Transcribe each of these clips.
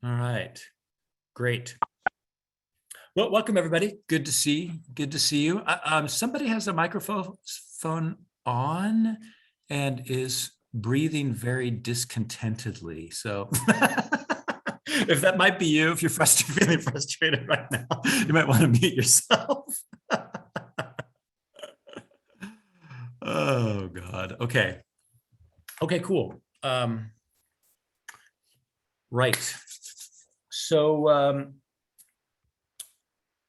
All right, great. Well, welcome everybody. Good to see you. Somebody has a microphone on and is breathing very discontentedly. So if that might be you, if you're feeling frustrated right now, you might want to mute yourself. Oh God. Okay. Okay, cool. Right. So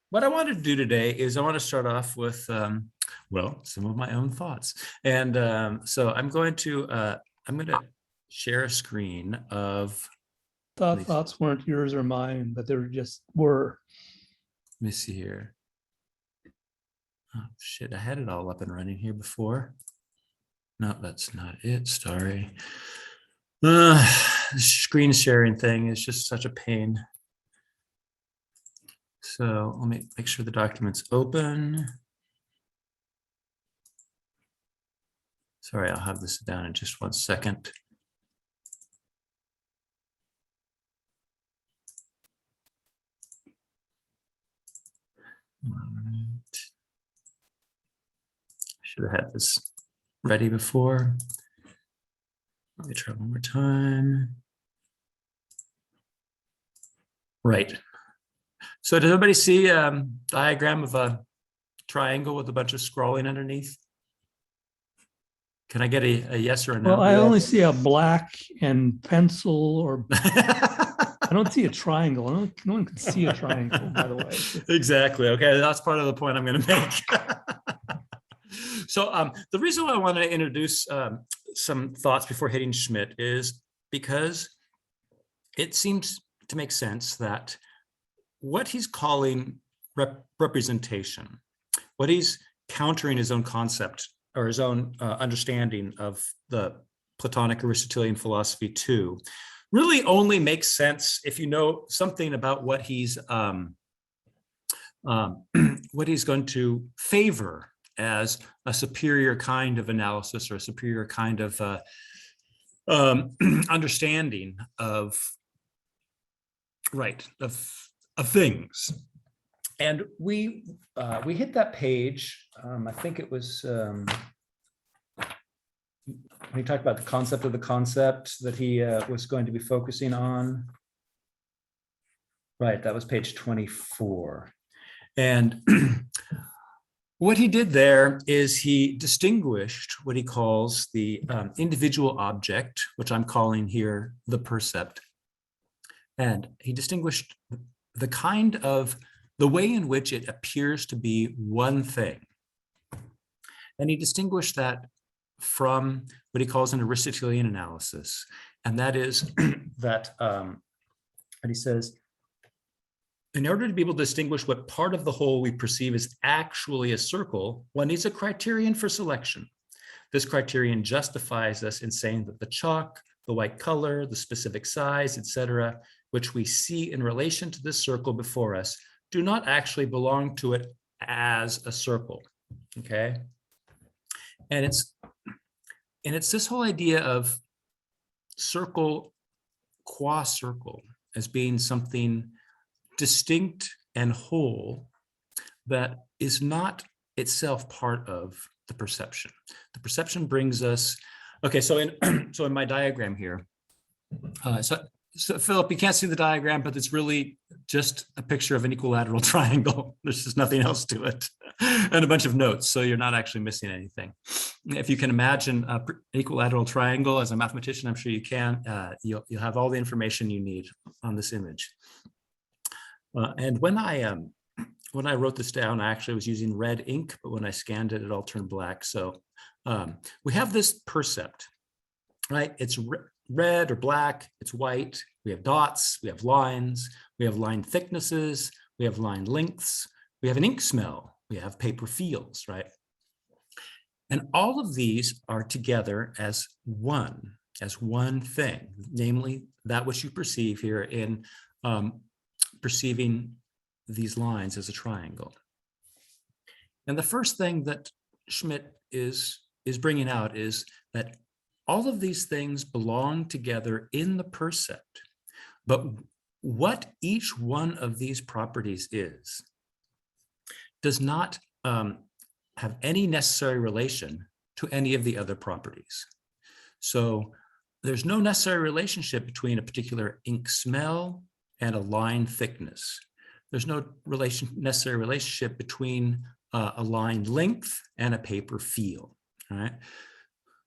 what I wanted to do today is I want to start off with, well, some of my own thoughts. And so I'm going to share a screen of. Thoughts weren't yours or mine, but they just were. Let me see here. Oh, shit, I had it all up and running here before. No, that's not it. Sorry. Screen sharing thing is just such a pain. So let me make sure the document's open. Sorry, I'll have this down in just 1 second. Should have had this ready before. Let me try one more time. Right. So did everybody see a diagram of a triangle with a bunch of scrolling underneath? Can I get a yes or a no? Well, I only see a black and pencil, or I don't see a triangle. No one can see a triangle, by the way. Exactly. Okay, that's part of the point I'm going to make. So the reason why I want to introduce some thoughts before hitting Schmidt is because it seems to make sense that what he's calling representation, what he's countering his own concept or his own understanding of the Platonic Aristotelian philosophy too, really only makes sense if you know something about what he's going to favor as a superior kind of analysis or a superior kind of understanding of things. And we hit that page. I think it was when he talked about the concept of the concept that he was going to be focusing on. Right, that was page 24. And what he did there is he distinguished what he calls the individual object, which I'm calling here the percept. And he distinguished the way in which it appears to be one thing. And he distinguished that from what he calls an Aristotelian analysis. And that is that, and he says, in order to be able to distinguish what part of the whole we perceive is actually a circle, one needs a criterion for selection. This criterion justifies us in saying that the chalk, the white color, the specific size, etc., which we see in relation to this circle before us, do not actually belong to it as a circle. Okay, and it's this whole idea of circle qua circle as being something distinct and whole that is not itself part of the perception. The perception brings us. Okay, so in my diagram here, so Philip, you can't see the diagram, but it's really just a picture of an equilateral triangle. There's just nothing else to it, and a bunch of notes, so you're not actually missing anything. If you can imagine an equilateral triangle as a mathematician, I'm sure you can. You'll have all the information you need on this image. And when I wrote this down, I actually was using red ink, but when I scanned it, it all turned black. So we have this percept, right? It's red or black, it's white. We have dots, we have lines, we have line thicknesses, we have line lengths, we have an ink smell, we have paper feels, right? And all of these are together as one thing, namely that which you perceive here in perceiving these lines as a triangle. And the first thing that Schmidt is bringing out is that all of these things belong together in the percept, but what each one of these properties is does not have any necessary relation to any of the other properties. So there's no necessary relationship between a particular ink smell and a line thickness. There's no necessary relationship between a line length and a paper feel. All right.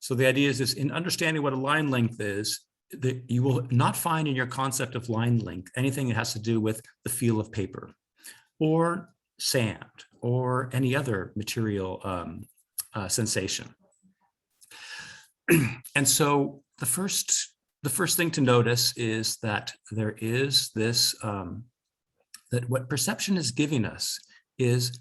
So the idea is this: in understanding what a line length is, that you will not find in your concept of line length anything that has to do with the feel of paper or sand or any other material sensation. And so the first thing to notice is that there is this, that what perception is giving us is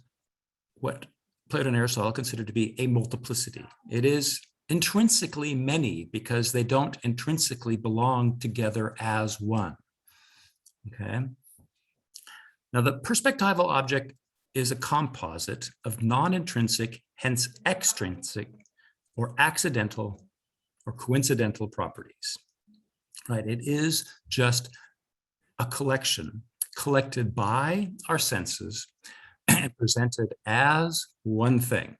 what Plato and Aristotle consider to be a multiplicity. It is intrinsically many because they don't intrinsically belong together as one. Okay. Now, the perspectival object is a composite of non-intrinsic, hence extrinsic, or accidental or coincidental properties. Right? It is just a collection collected by our senses and presented as one thing.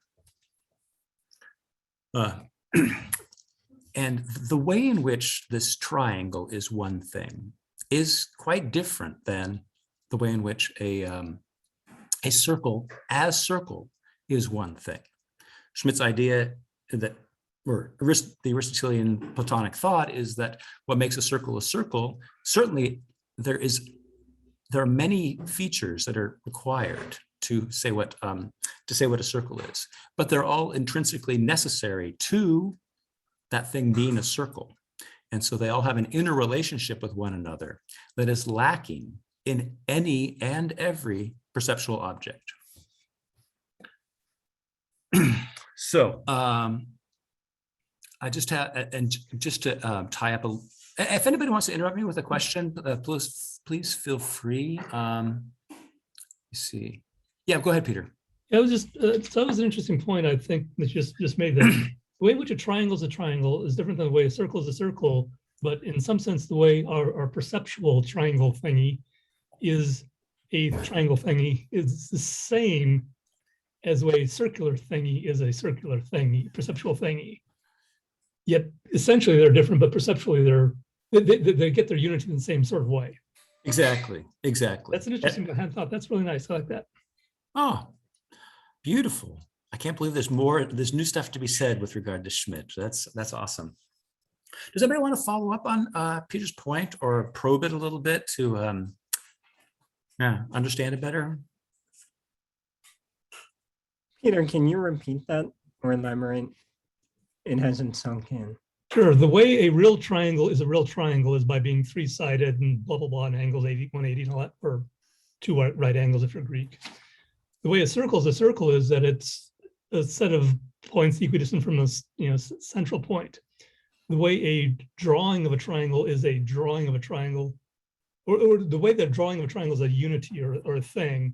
And the way in which this triangle is one thing is quite different than the way in which a circle as circle is one thing. Schmidt's idea that, or the Aristotelian Platonic thought, is that what makes a circle, certainly there are many features that are required to say what a circle is, but they're all intrinsically necessary to that thing being a circle. And so they all have an interrelationship with one another that is lacking in any and every perceptual object. So I just have, and just to tie up if anybody wants to interrupt me with a question, please feel free. Let's see. Yeah, go ahead, Peter. It was just so that was an interesting point. I think that just made that the way in which a triangle is different than the way a circle is a circle. But in some sense, the way our perceptual triangle thingy is a triangle thingy is the same as the way a circular thingy is a circular thingy, perceptual thingy. Yet essentially they're different, but perceptually they get their unity in the same sort of way. Exactly. That's an interesting thought. That's really nice. I like that. Oh, beautiful. I can't believe there's new stuff to be said with regard to Schmidt. That's awesome. Does anybody want to follow up on Peter's point or probe it a little bit to understand it better? Peter, can you repeat that or elaborate? It hasn't sunk in. Sure. The way a real triangle is by being three-sided and blah, blah, blah, and angles 80, 180 and all that, or two right angles if you're Greek. The way a circle is that it's a set of points equidistant from the central point. The way a drawing of a triangle is a drawing of a triangle, or the way that drawing of a triangle is a unity or a thing,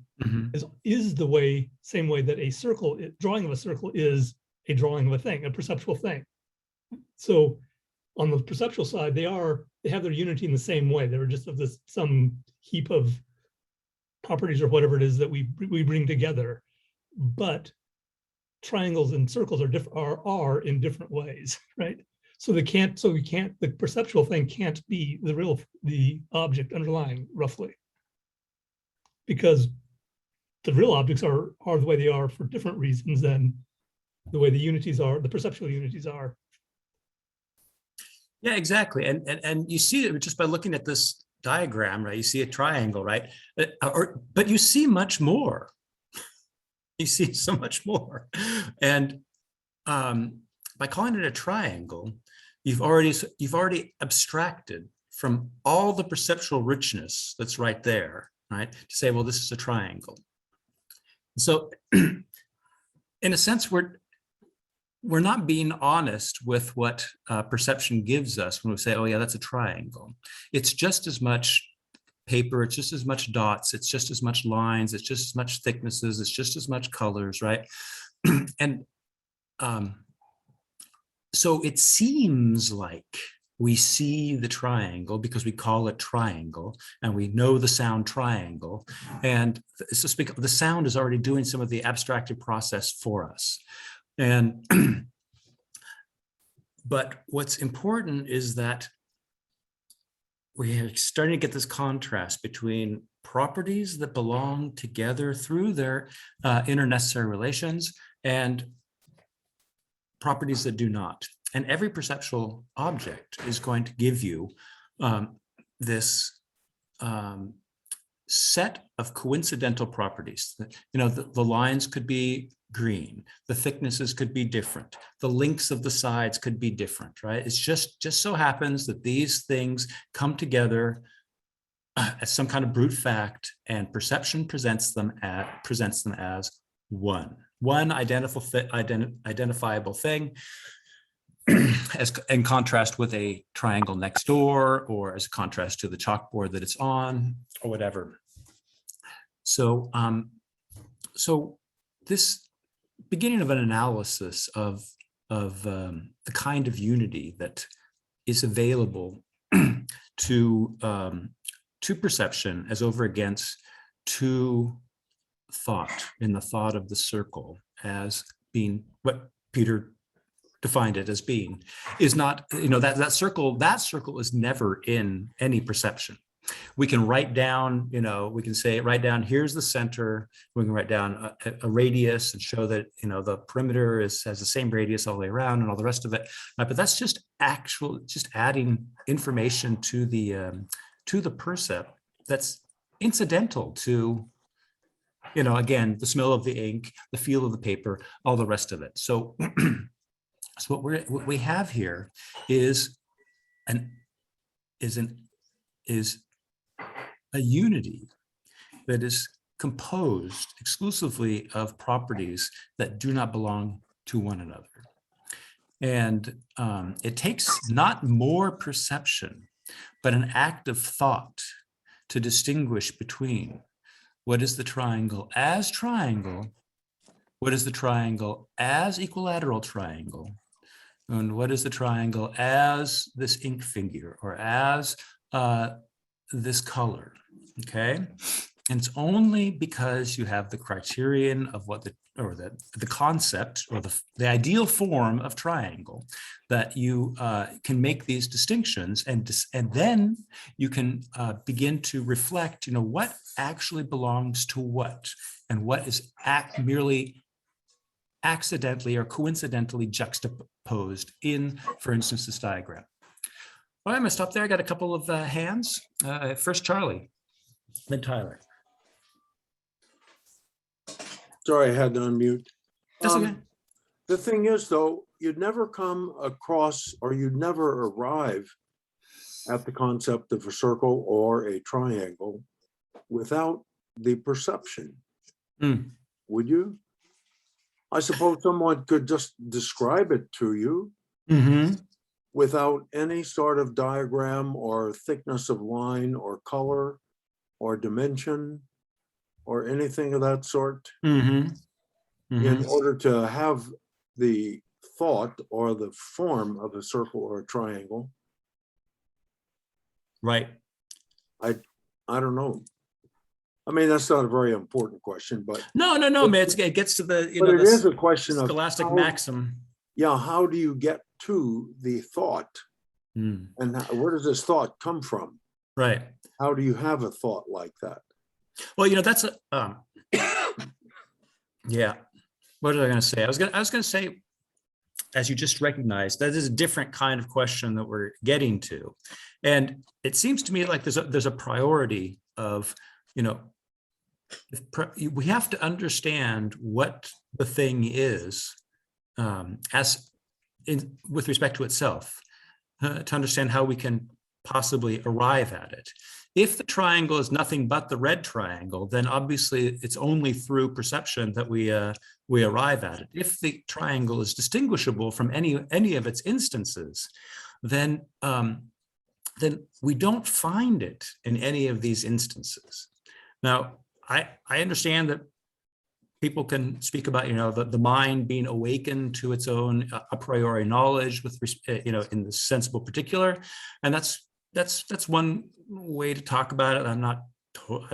is the same way that drawing of a circle is a drawing of a thing, a perceptual thing. So on the perceptual side, they have their unity in the same way. They're just of some heap of properties or whatever it is that we bring together. But triangles and circles are in different ways, right? The perceptual thing can't be the object underlying roughly, because the real objects are the way they are for different reasons than the way the unities are, the perceptual unities are. Yeah, exactly. And you see it just by looking at this diagram, right? You see a triangle, right? But you see much more. You see so much more. And by calling it a triangle, you've already abstracted from all the perceptual richness that's right there, right? To say, well, this is a triangle. So in a sense, we're not being honest with what perception gives us when we say, oh yeah, that's a triangle. It's just as much paper, it's just as much dots, it's just as much lines, it's just as much thicknesses, it's just as much colors, right? And so it seems like we see the triangle because we call it triangle, and we know the sound triangle. And it's just because the sound is already doing some of the abstracted process for us. And but what's important is that we are starting to get this contrast between properties that belong together through their internecessary relations and properties that do not. And every perceptual object is going to give you this set of coincidental properties. The lines could be green, the thicknesses could be different, the lengths of the sides could be different, right? It's just so happens that these things come together as some kind of brute fact, and perception presents them as one identifiable thing, as in contrast with a triangle next door, or as a contrast to the chalkboard that it's on, or whatever. So, so this beginning of an analysis of the kind of unity that is available to perception as over against to thought, in the thought of the circle as being what Peter defined it as being, is not, that circle is never in any perception. We can write down, we can say, write down, here's the center. We can write down a radius and show that, the perimeter has the same radius all the way around and all the rest of it. But that's just adding information to the percept that's incidental to, again, the smell of the ink, the feel of the paper, all the rest of it. So, so what we have here is a unity that is composed exclusively of properties that do not belong to one another. And it takes not more perception, but an act of thought to distinguish between what is the triangle as triangle, what is the triangle as equilateral triangle, and what is the triangle as this ink figure or as this color, okay? And it's only because you have the criterion of what the concept or the ideal form of triangle that you can make these distinctions, and then you can begin to reflect, what actually belongs to what, and what is merely accidentally or coincidentally juxtaposed in, for instance, this diagram. All right, I'm gonna stop there. I got a couple of hands. First, Charlie, then Tyler. Sorry, I had to unmute. That's okay. The thing is, though, you'd never come across, or you'd never arrive at the concept of a circle or a triangle without the perception, would you? I suppose someone could just describe it to you without any sort of diagram or thickness of line or color or dimension or anything of that sort. In order to have the thought or the form of a circle or a triangle. Right. I don't know. I mean, that's not a very important question, but no, man. It gets to the but it is a question of scholastic maxim. Yeah, how do you get to the thought, and where does this thought come from? Right. How do you have a thought like that? Well, that's a yeah. What was I going to say? I was going to say, as you just recognized, that is a different kind of question that we're getting to, and it seems to me like there's a priority of, we have to understand what the thing is with respect to itself, to understand how we can possibly arrive at it. If the triangle is nothing but the red triangle, then obviously it's only through perception that we arrive at it. If the triangle is distinguishable from any of its instances, then we don't find it in any of these instances. Now, I understand that people can speak about, the mind being awakened to its own a priori knowledge with, in the sensible particular. And that's one way to talk about it. I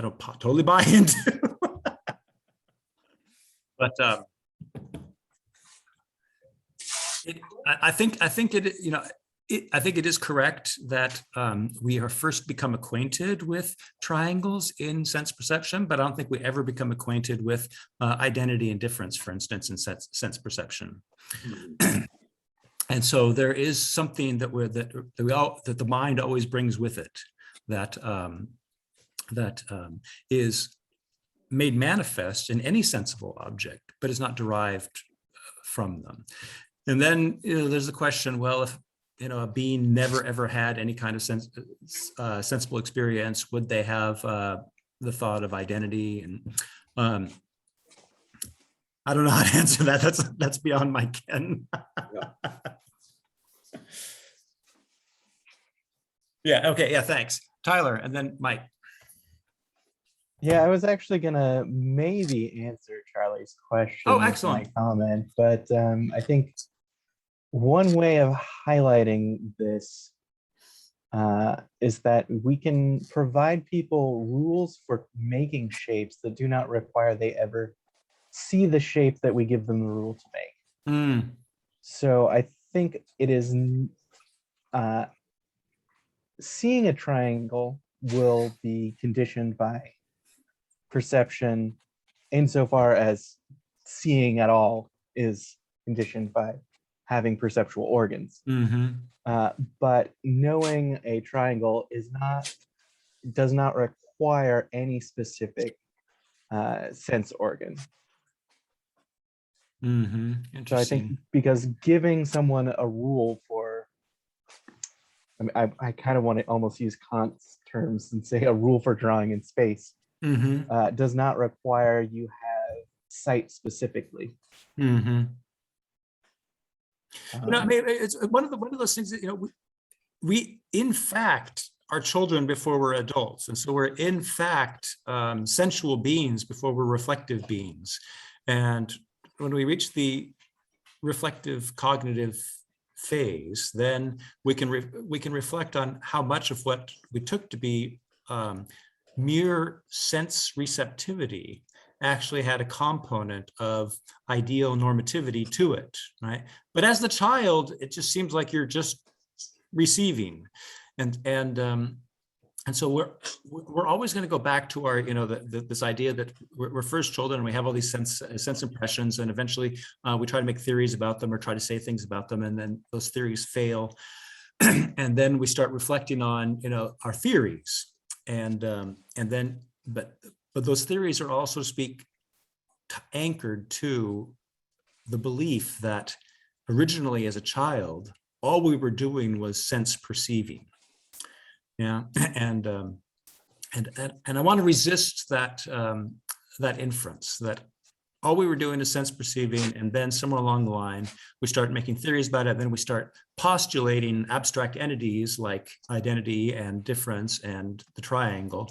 don't totally buy into, but I think it, I think it is correct that we are first become acquainted with triangles in sense perception, but I don't think we ever become acquainted with identity and difference, for instance, in sense perception. And so there is something that the mind always brings with it that is made manifest in any sensible object, but is not derived from them. And then there's the question: well, if a being never ever had any kind of sensible experience, would they have the thought of identity? And I don't know how to answer that. That's beyond my ken. Yeah. Okay. Yeah. Thanks, Tyler, and then Mike. Yeah, I was actually gonna maybe answer Charlie's question. Oh, with excellent. my comment, but I think one way of highlighting this is that we can provide people rules for making shapes that do not require they ever see the shape that we give them the rule to make. So I think it is seeing a triangle will be conditioned by perception insofar as seeing at all is conditioned by having perceptual organs. But knowing a triangle does not require any specific sense organ. So I think because giving someone a rule for, I kind of want to almost use Kant's terms and say a rule for drawing in space does not require you have sight specifically. It's one of those things that we in fact are children before we're adults, and so we're in fact sensual beings before we're reflective beings. And when we reach the reflective cognitive phase, then we can reflect on how much of what we took to be mere sense receptivity actually had a component of ideal normativity to it, right? But as the child, it just seems like you're just receiving, and so we're always going to go back to our this idea that we're first children and we have all these sense impressions, and eventually we try to make theories about them or try to say things about them, and then those theories fail, and then we start reflecting on our theories, and then but those theories are also, speak, anchored to the belief that originally as a child, all we were doing was sense perceiving. Yeah, and I want to resist that inference that all we were doing is sense perceiving, and then somewhere along the line we start making theories about it, and then we start postulating abstract entities like identity and difference and the triangle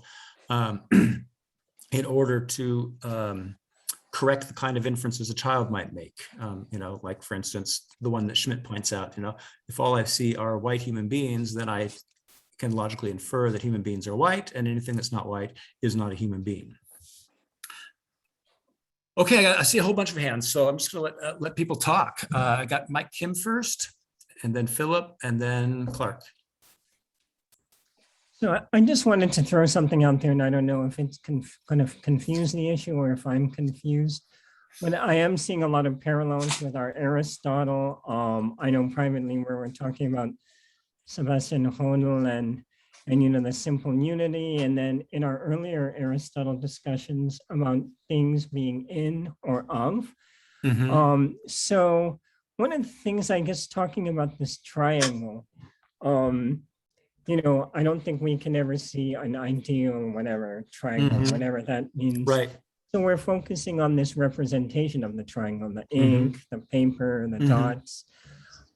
in order to correct the kind of inferences a child might make. Like, for instance, the one that Schmidt points out, if all I see are white human beings, then I can logically infer that human beings are white, and anything that's not white is not a human being. Okay, I see a whole bunch of hands, so I'm just going to let people talk. I got Mike Kim first, and then Philip, and then Clark. So I just wanted to throw something out there, and I don't know if it's going to confuse the issue or if I'm confused, but I am seeing a lot of parallels with our Aristotle. I know privately where we're talking about Sebastian Hodel and the simple unity, and then in our earlier Aristotle discussions about things being in or of. So one of the things, I guess, talking about this triangle, I don't think we can ever see an ideal or whatever triangle, whatever that means. Right. So we're focusing on this representation of the triangle, the ink, the paper, the dots.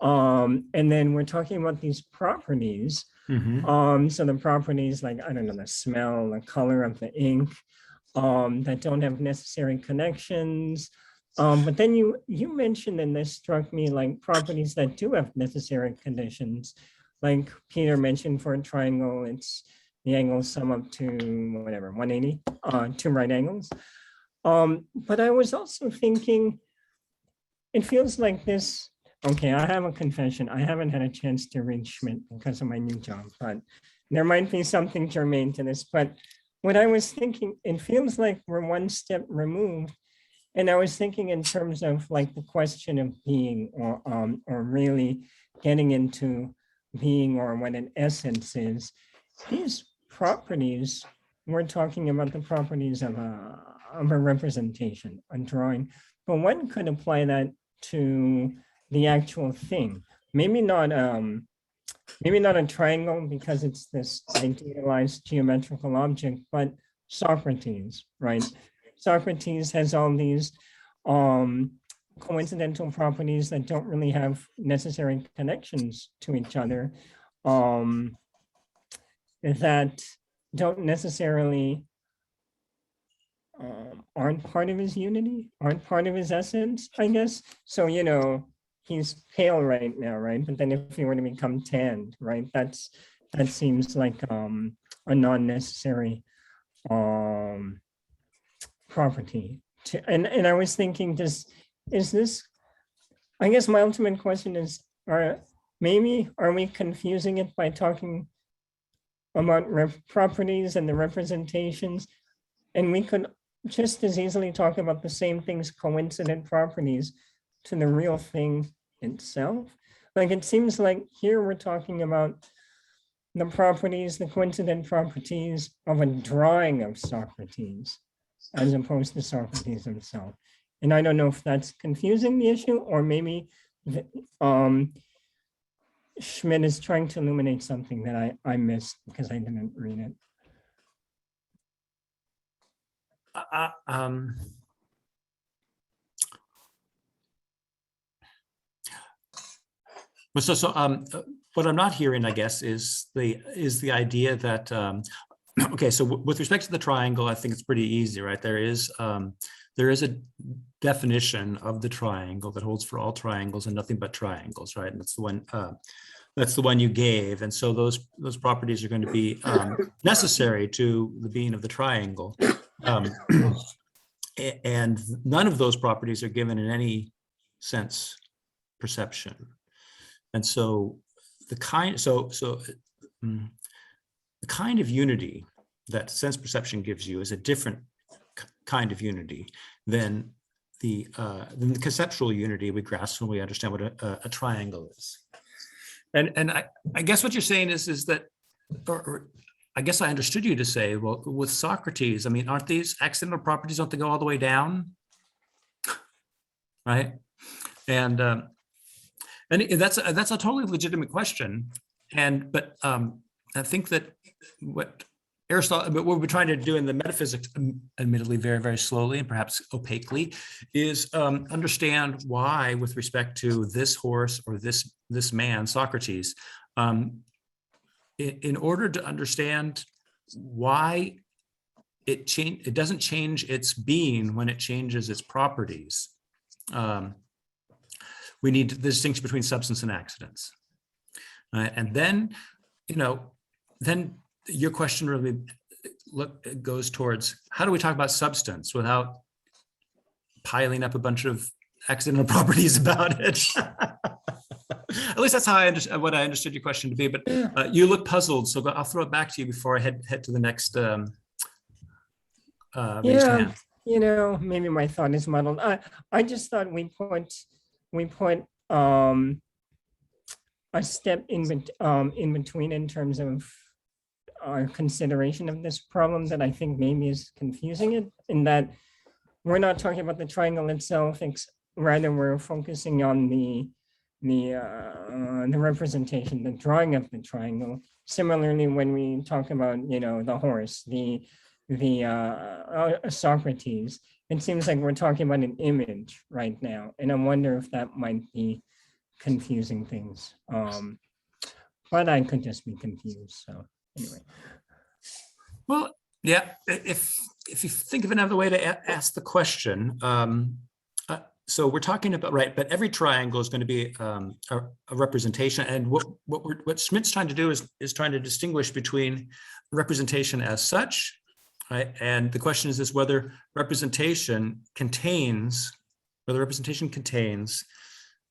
And then we're talking about these properties. So the properties, like, I don't know, the smell, the color of the ink, that don't have necessary connections. But then you mentioned, and this struck me, like properties that do have necessary conditions. Like Peter mentioned, for a triangle, it's the angles sum up to whatever, 180, two right angles. But I was also thinking, it feels like this, okay, I have a confession. I haven't had a chance to read Schmidt because of my new job, but there might be something germane to this. But what I was thinking, it feels like we're one step removed. And I was thinking in terms of like the question of being, or really getting into being, or what an essence is. These properties, we're talking about the properties of a representation, a drawing, but one could apply that to the actual thing. Maybe not a triangle because it's this idealized geometrical object, but Socrates, right? Socrates has all these coincidental properties that don't really have necessary connections to each other, that don't necessarily aren't part of his unity, aren't part of his essence, I guess. So, he's pale right now, right? But then if he were to become tanned, right, that seems like a non-necessary property. And I was thinking, is this, I guess my ultimate question is, are we confusing it by talking about properties and the representations? And we could just as easily talk about the same things, coincident properties, to the real thing itself. Like, it seems like here we're talking about the properties, the coincident properties of a drawing of Socrates, as opposed to Socrates himself. And I don't know if that's confusing the issue, or maybe Schmidt is trying to illuminate something that I missed because I didn't read it. What I'm not hearing, I guess, is the idea that okay, so with respect to the triangle, I think it's pretty easy, right? There is a definition of the triangle that holds for all triangles and nothing but triangles, right? And that's the one you gave, and so those properties are going to be necessary to the being of the triangle. And none of those properties are given in any sense perception. And so the kind of unity that sense perception gives you is a different kind of unity than the conceptual unity we grasp when we understand what a triangle is. And I guess what you're saying is that, or I guess I understood you to say, well, with Socrates, I mean, aren't these accidental properties, don't they go all the way down? Right? And that's a totally legitimate question. But I think that what we're trying to do in the metaphysics, admittedly very, very slowly and perhaps opaquely, is understand why, with respect to this horse or this man, Socrates, in order to understand why it doesn't change its being when it changes its properties. We need the distinction between substance and accidents. And then, then your question really goes towards, how do we talk about substance without piling up a bunch of accidental properties about it? At least that's how what I understood your question to be, but you look puzzled, so I'll throw it back to you before I head to the next raised hand. Maybe my thought is muddled. I just thought we put a step in between in terms of our consideration of this problem that I think maybe is confusing it, in that we're not talking about the triangle itself, rather we're focusing on the representation, the drawing of the triangle. Similarly, when we talk about the horse, the Socrates, it seems like we're talking about an image right now, and I wonder if that might be confusing things. But I could just be confused. So anyway. Well, yeah. If if you think of another way to ask the question, so we're talking about, right, but every triangle is going to be a representation. And what Schmidt's trying to do is trying to distinguish between representation as such, right? And the question is whether representation contains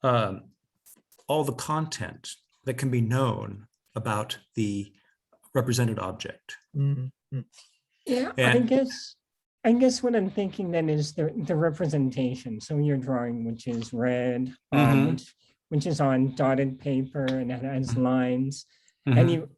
all the content that can be known about the represented object. Yeah, And- I guess what I'm thinking then is the representation. So your drawing, which is red, Mhm. which is on dotted paper and it has lines. And Mhm. you,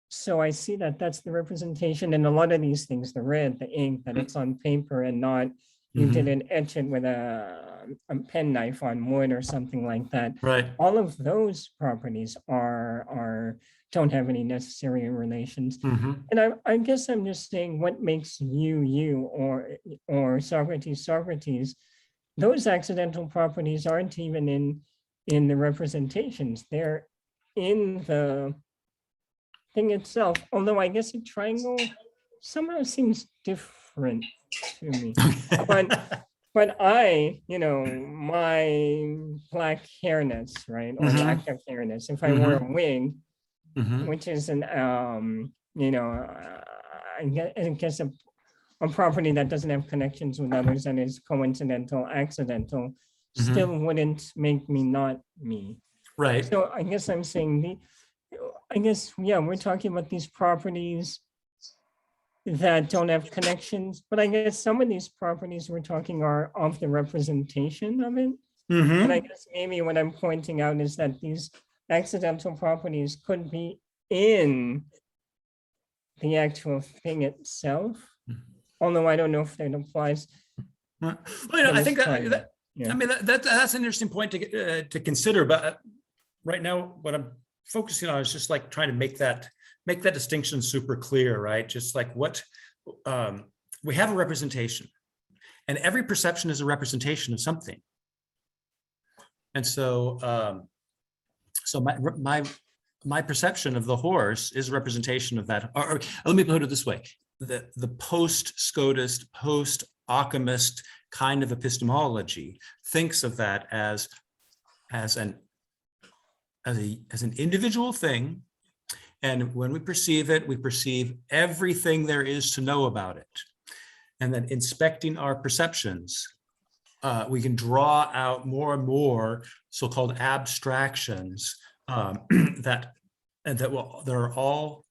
so I see that that's the representation, and a lot of these things, the red, the ink, that it's on paper and not, you Mhm. didn't etch it with a penknife on wood or something like that. Right. All of those properties don't have any necessary relations. Mhm. And I guess I'm just saying what makes you, or Socrates. Those accidental properties aren't even in the representations. They're in the thing itself. Although I guess a triangle somehow seems different to me. But my black hairness, right, or Mhm. lack of hairness, if I wore a wig, Mhm. which is an I guess a property that doesn't have connections with others and is coincidental, accidental, still wouldn't make me not me. Right. So I guess I'm saying we're talking about these properties that don't have connections, but I guess some of these properties we're talking are of the representation of it. And I guess maybe what I'm pointing out is that these accidental properties could be in the actual thing itself. Although I don't know if that applies. Well, I think triangle. that Yeah. I mean that's an interesting point to consider. But right now, what I'm focusing on is just like trying to make that distinction super clear, right? Just like what we have a representation, and every perception is a representation of something. And so, so my perception of the horse is a representation of that. Or let me put it this way: the post-Scotist, post-Occamist kind of epistemology thinks of that as an individual thing, and when we perceive it, we perceive everything there is to know about it. And then inspecting our perceptions, we can draw out more and more so-called abstractions that are all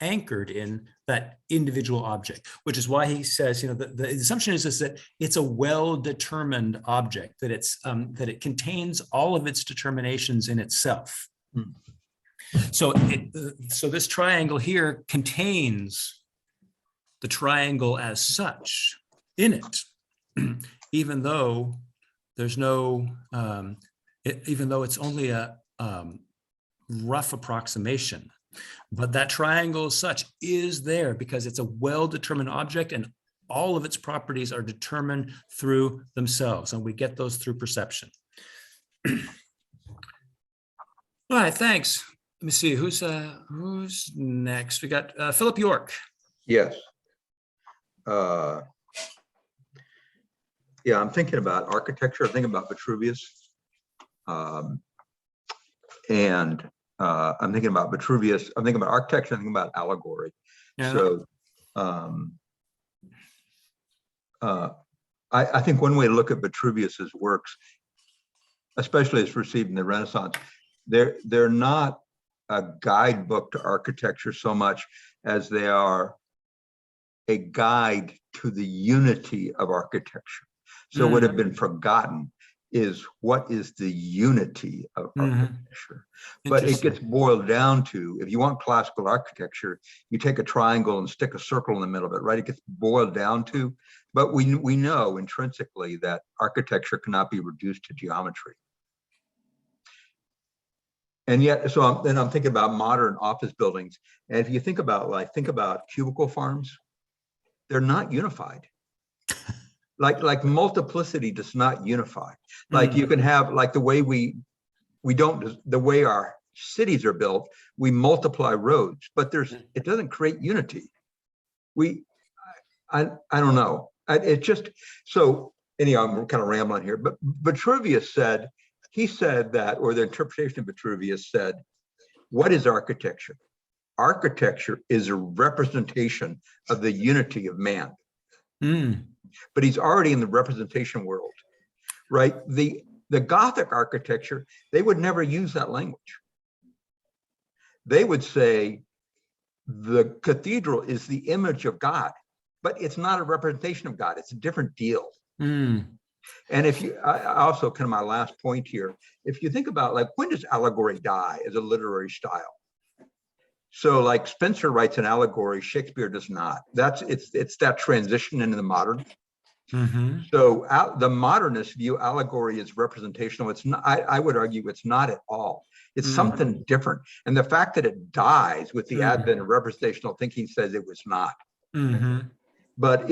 anchored in that individual object, which is why he says, the assumption is that it's a well-determined object, that it contains all of its determinations in itself. So this triangle here contains the triangle as such in it, even though there's no, even though it's only a rough approximation. But that triangle as such is there because it's a well-determined object and all of its properties are determined through themselves. And we get those through perception. All right, thanks. Let me see, who's next? We got Philip York. Yes. Yeah, I'm thinking about architecture. I'm thinking about Vitruvius. And I'm thinking about Vitruvius. I'm thinking about architecture. I'm thinking about allegory. Yeah. So I think one way to look at Vitruvius's works, especially as received in the Renaissance, they're not a guidebook to architecture so much as they are a guide to the unity of architecture. So what had been forgotten is what is the unity of architecture. But it gets boiled down to, if you want classical architecture, you take a triangle and stick a circle in the middle of it, right? It gets boiled down to, but we know intrinsically that architecture cannot be reduced to geometry. And yet, so then I'm thinking about modern office buildings. And if you think about cubicle farms, they're not unified. Like multiplicity does not unify. Like you can have, like the way the way our cities are built, we multiply roads, but it doesn't create unity. I don't know. It just, so anyhow, I'm kind of rambling here, but Vitruvius said, he said that, or the interpretation of Vitruvius said, what is architecture? Architecture is a representation of the unity of man. But he's already in the representation world, right? The Gothic architecture, they would never use that language. They would say the cathedral is the image of God, but it's not a representation of God. It's a different deal. And if you, I also kind of my last point here, if you think about like, when does allegory die as a literary style? So like Spencer writes an allegory, Shakespeare does not. It's that transition into the modern. So the modernists view allegory as representational. It's not, I would argue it's not at all. It's something different. And the fact that it dies with the advent of representational thinking says it was not. But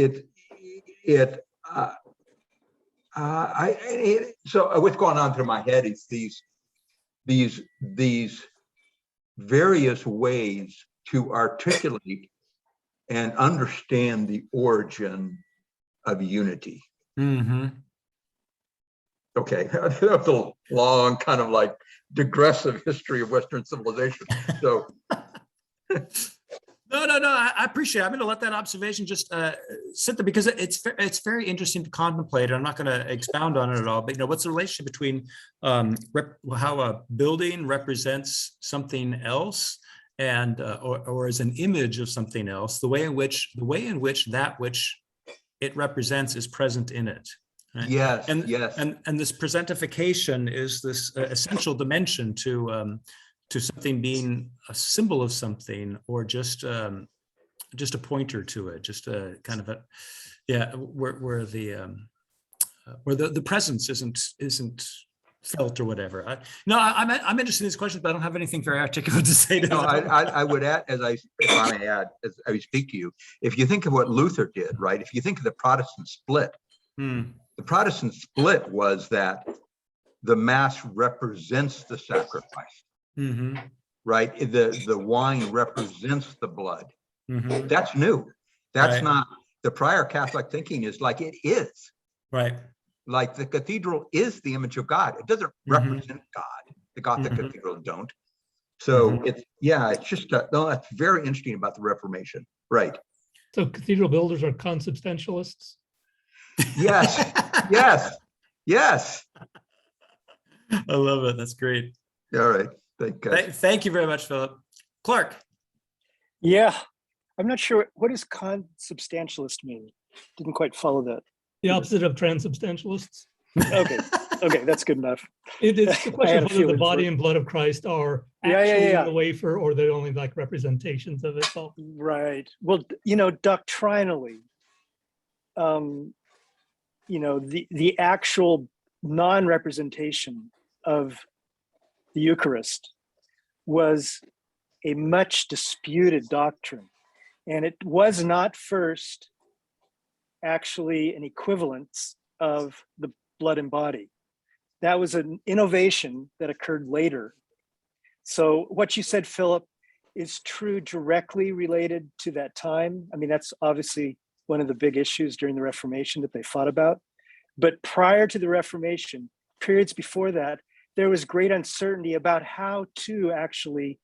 so what's going on through my head is these various ways to articulate and understand the origin of unity. Okay, that was a long kind of like digressive history of Western civilization. So No, I appreciate it. I'm going to let that observation just sit there because it's very interesting to contemplate. I'm not going to expound on it at all, but what's the relationship between how a building represents something else and or as an image of something else, the way in which that which it represents is present in it. Right? Yes, and this presentification is this essential dimension to something being a symbol of something, or just a pointer to it, just a kind of where the presence isn't felt or whatever. I'm interested in these questions, but I don't have anything very articulate to say to no, them. I would add, if I may add, as I speak to you, if you think of what Luther did, right? If you think of the Protestant split, the Protestant split was that the Mass represents the sacrifice. Right, the wine represents the blood. That's new. That's not the prior Catholic thinking. Is like it is right. Like the cathedral is the image of God. It doesn't represent God. The Gothic cathedrals don't. So it's just no. That's very interesting about the Reformation, right? So cathedral builders are consubstantialists. Yes. I love it. That's great. All right. Thank you very much, Philip. Clark. Yeah, I'm not sure what does consubstantialist mean. Didn't quite follow that. The opposite of transubstantialists. Okay, that's good enough. It's the question of whether the body for and blood of Christ are actually in the wafer, or they're only like representations of it. So. Right. Well, doctrinally, the actual non-representation of the Eucharist was a much disputed doctrine. And it was not first actually an equivalence of the blood and body. That was an innovation that occurred later. So what you said, Philip, is true directly related to that time. I mean, that's obviously one of the big issues during the Reformation that they fought about. But prior to the Reformation, periods before that, there was great uncertainty about how to actually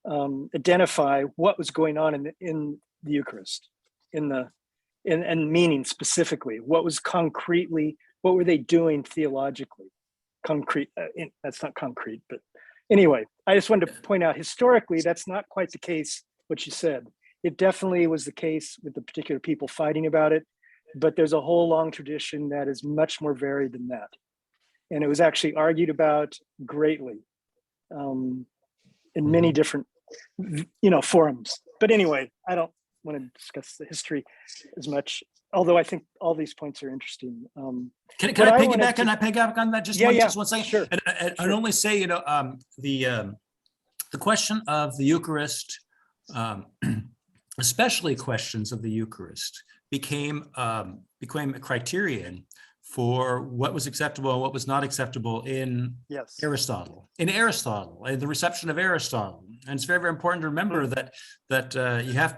identify what was going on in the Eucharist, and meaning specifically, what was concretely, what were they doing theologically? Concrete, that's not concrete, but anyway, I just wanted to point out historically, that's not quite the case, what you said. It definitely was the case with the particular people fighting about it, but there's a whole long tradition that is much more varied than that. And it was actually argued about greatly in many different, forums. But anyway, I don't want to discuss the history as much, although I think all these points are interesting. Can I piggyback on that just one second? Sure. And I'd only say, the question of the Eucharist, especially questions of the Eucharist, became a criterion for what was acceptable and what was not acceptable in Yes. Aristotle, and the reception of Aristotle. And it's very, very important to remember that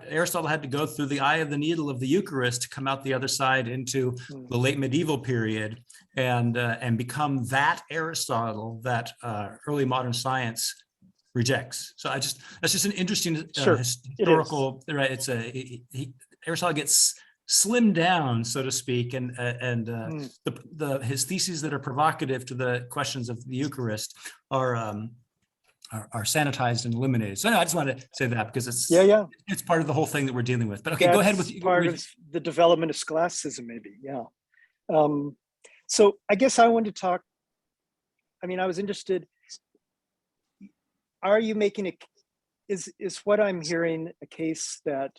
Aristotle had to go through the eye of the needle of the Eucharist to come out the other side into the late medieval period and become that Aristotle that early modern science rejects. So that's just an interesting Sure, historical, right? Aristotle gets slimmed down, so to speak, and his theses that are provocative to the questions of the Eucharist are sanitized and eliminated. So I just wanted to say that because it's part of the whole thing that we're dealing with. But okay, go ahead with part of the development of scholasticism, maybe. Yeah. So I guess I wanted to talk. I mean, I was interested. Are you making is what I'm hearing a case that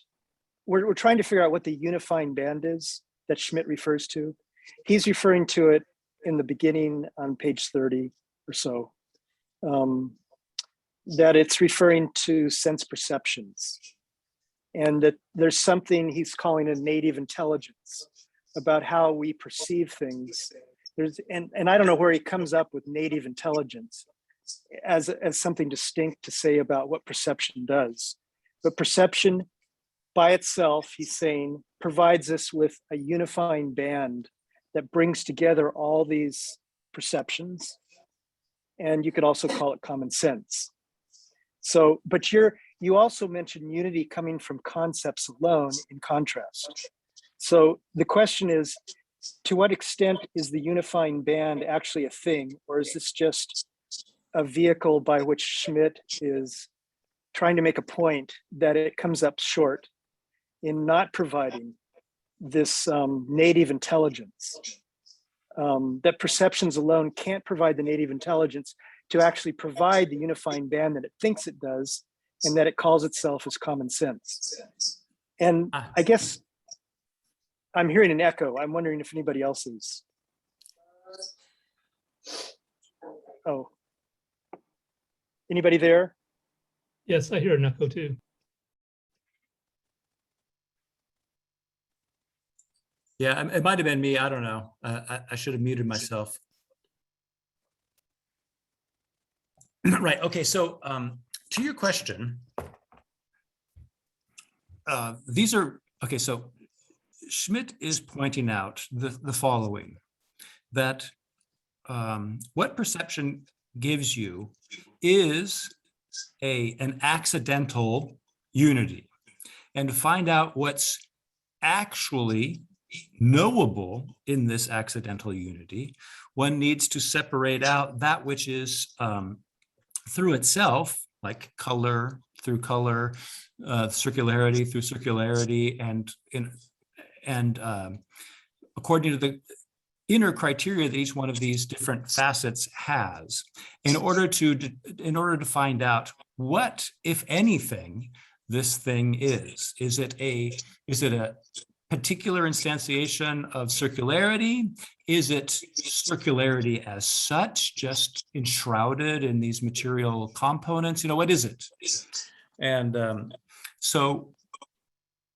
we're trying to figure out what the unifying band is that Schmidt refers to? He's referring to it in the beginning on page 30 or so, that it's referring to sense perceptions, and that there's something he's calling a native intelligence about how we perceive things. And I don't know where he comes up with native intelligence as something distinct to say about what perception does. But perception by itself, he's saying, provides us with a unifying band that brings together all these perceptions. And you could also call it common sense. So, but you also mentioned unity coming from concepts alone in contrast. So the question is, to what extent is the unifying band actually a thing, or is this just a vehicle by which Schmidt is trying to make a point that it comes up short in not providing this native intelligence, that perceptions alone can't provide the native intelligence to actually provide the unifying band that it thinks it does, and that it calls itself as common sense. And I guess I'm hearing an echo. I'm wondering if anybody else is. Oh, anybody there? Yes, I hear an echo too. Yeah, it might have been me. I don't know. I should have muted myself. Right. Okay. So to your question, these are okay. So Schmidt is pointing out the following, that what perception gives you is an accidental unity, and to find out what's actually knowable in this accidental unity, one needs to separate out that which is through itself, like color through color, circularity through circularity, and according to the inner criteria that each one of these different facets has, in order to find out what, if anything, this thing is. Is it a particular instantiation of circularity? Is it circularity as such, just enshrouded in these material components? What is it? And so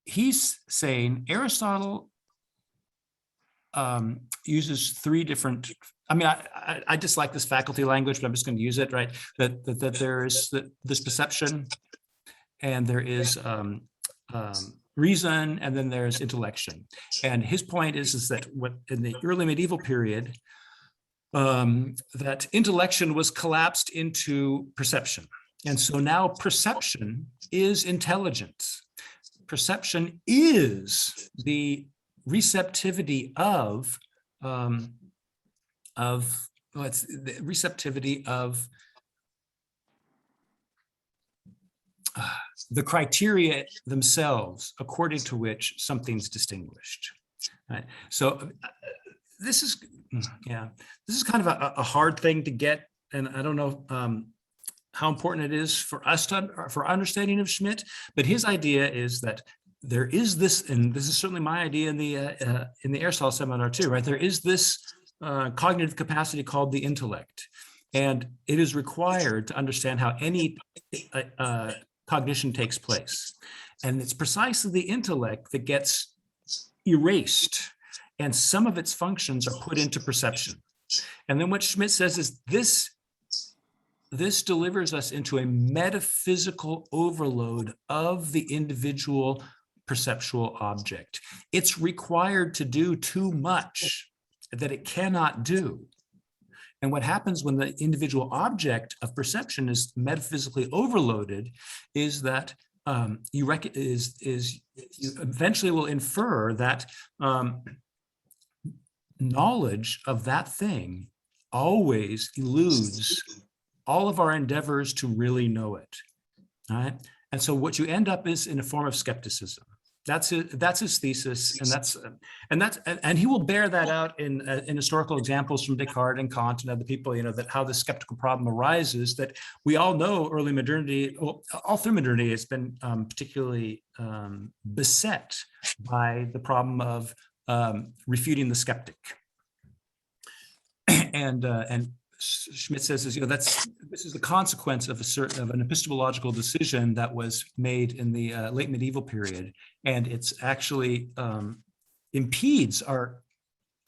he's saying Aristotle uses three different, I dislike this faculty language, but I'm just going to use it, right? That there is this perception, and there is reason, and then there's intellection. And his point is that what in the early medieval period, that intellection was collapsed into perception. And so now perception is intelligence. Perception is the receptivity of the receptivity of the criteria themselves according to which something's distinguished. Right? So this is kind of a hard thing to get, and I don't know how important it is for us for understanding of Schmidt, but his idea is that there is this, and this is certainly my idea in the Aristotle seminar too, right? There is this cognitive capacity called the intellect, and it is required to understand how any cognition takes place. And it's precisely the intellect that gets erased and some of its functions are put into perception. And then what Schmidt says is this delivers us into a metaphysical overload of the individual perceptual object. It's required to do too much that it cannot do. And what happens when the individual object of perception is metaphysically overloaded is that you eventually will infer that knowledge of that thing always eludes all of our endeavors to really know it. All right. And so what you end up is in a form of skepticism. That's his thesis, and he will bear that out in historical examples from Descartes and Kant and other people. That how the skeptical problem arises. That we all know early modernity, all through modernity, it's been particularly beset by the problem of refuting the skeptic. And Schmidt says this is the consequence of an epistemological decision that was made in the late medieval period, and it's actually impedes our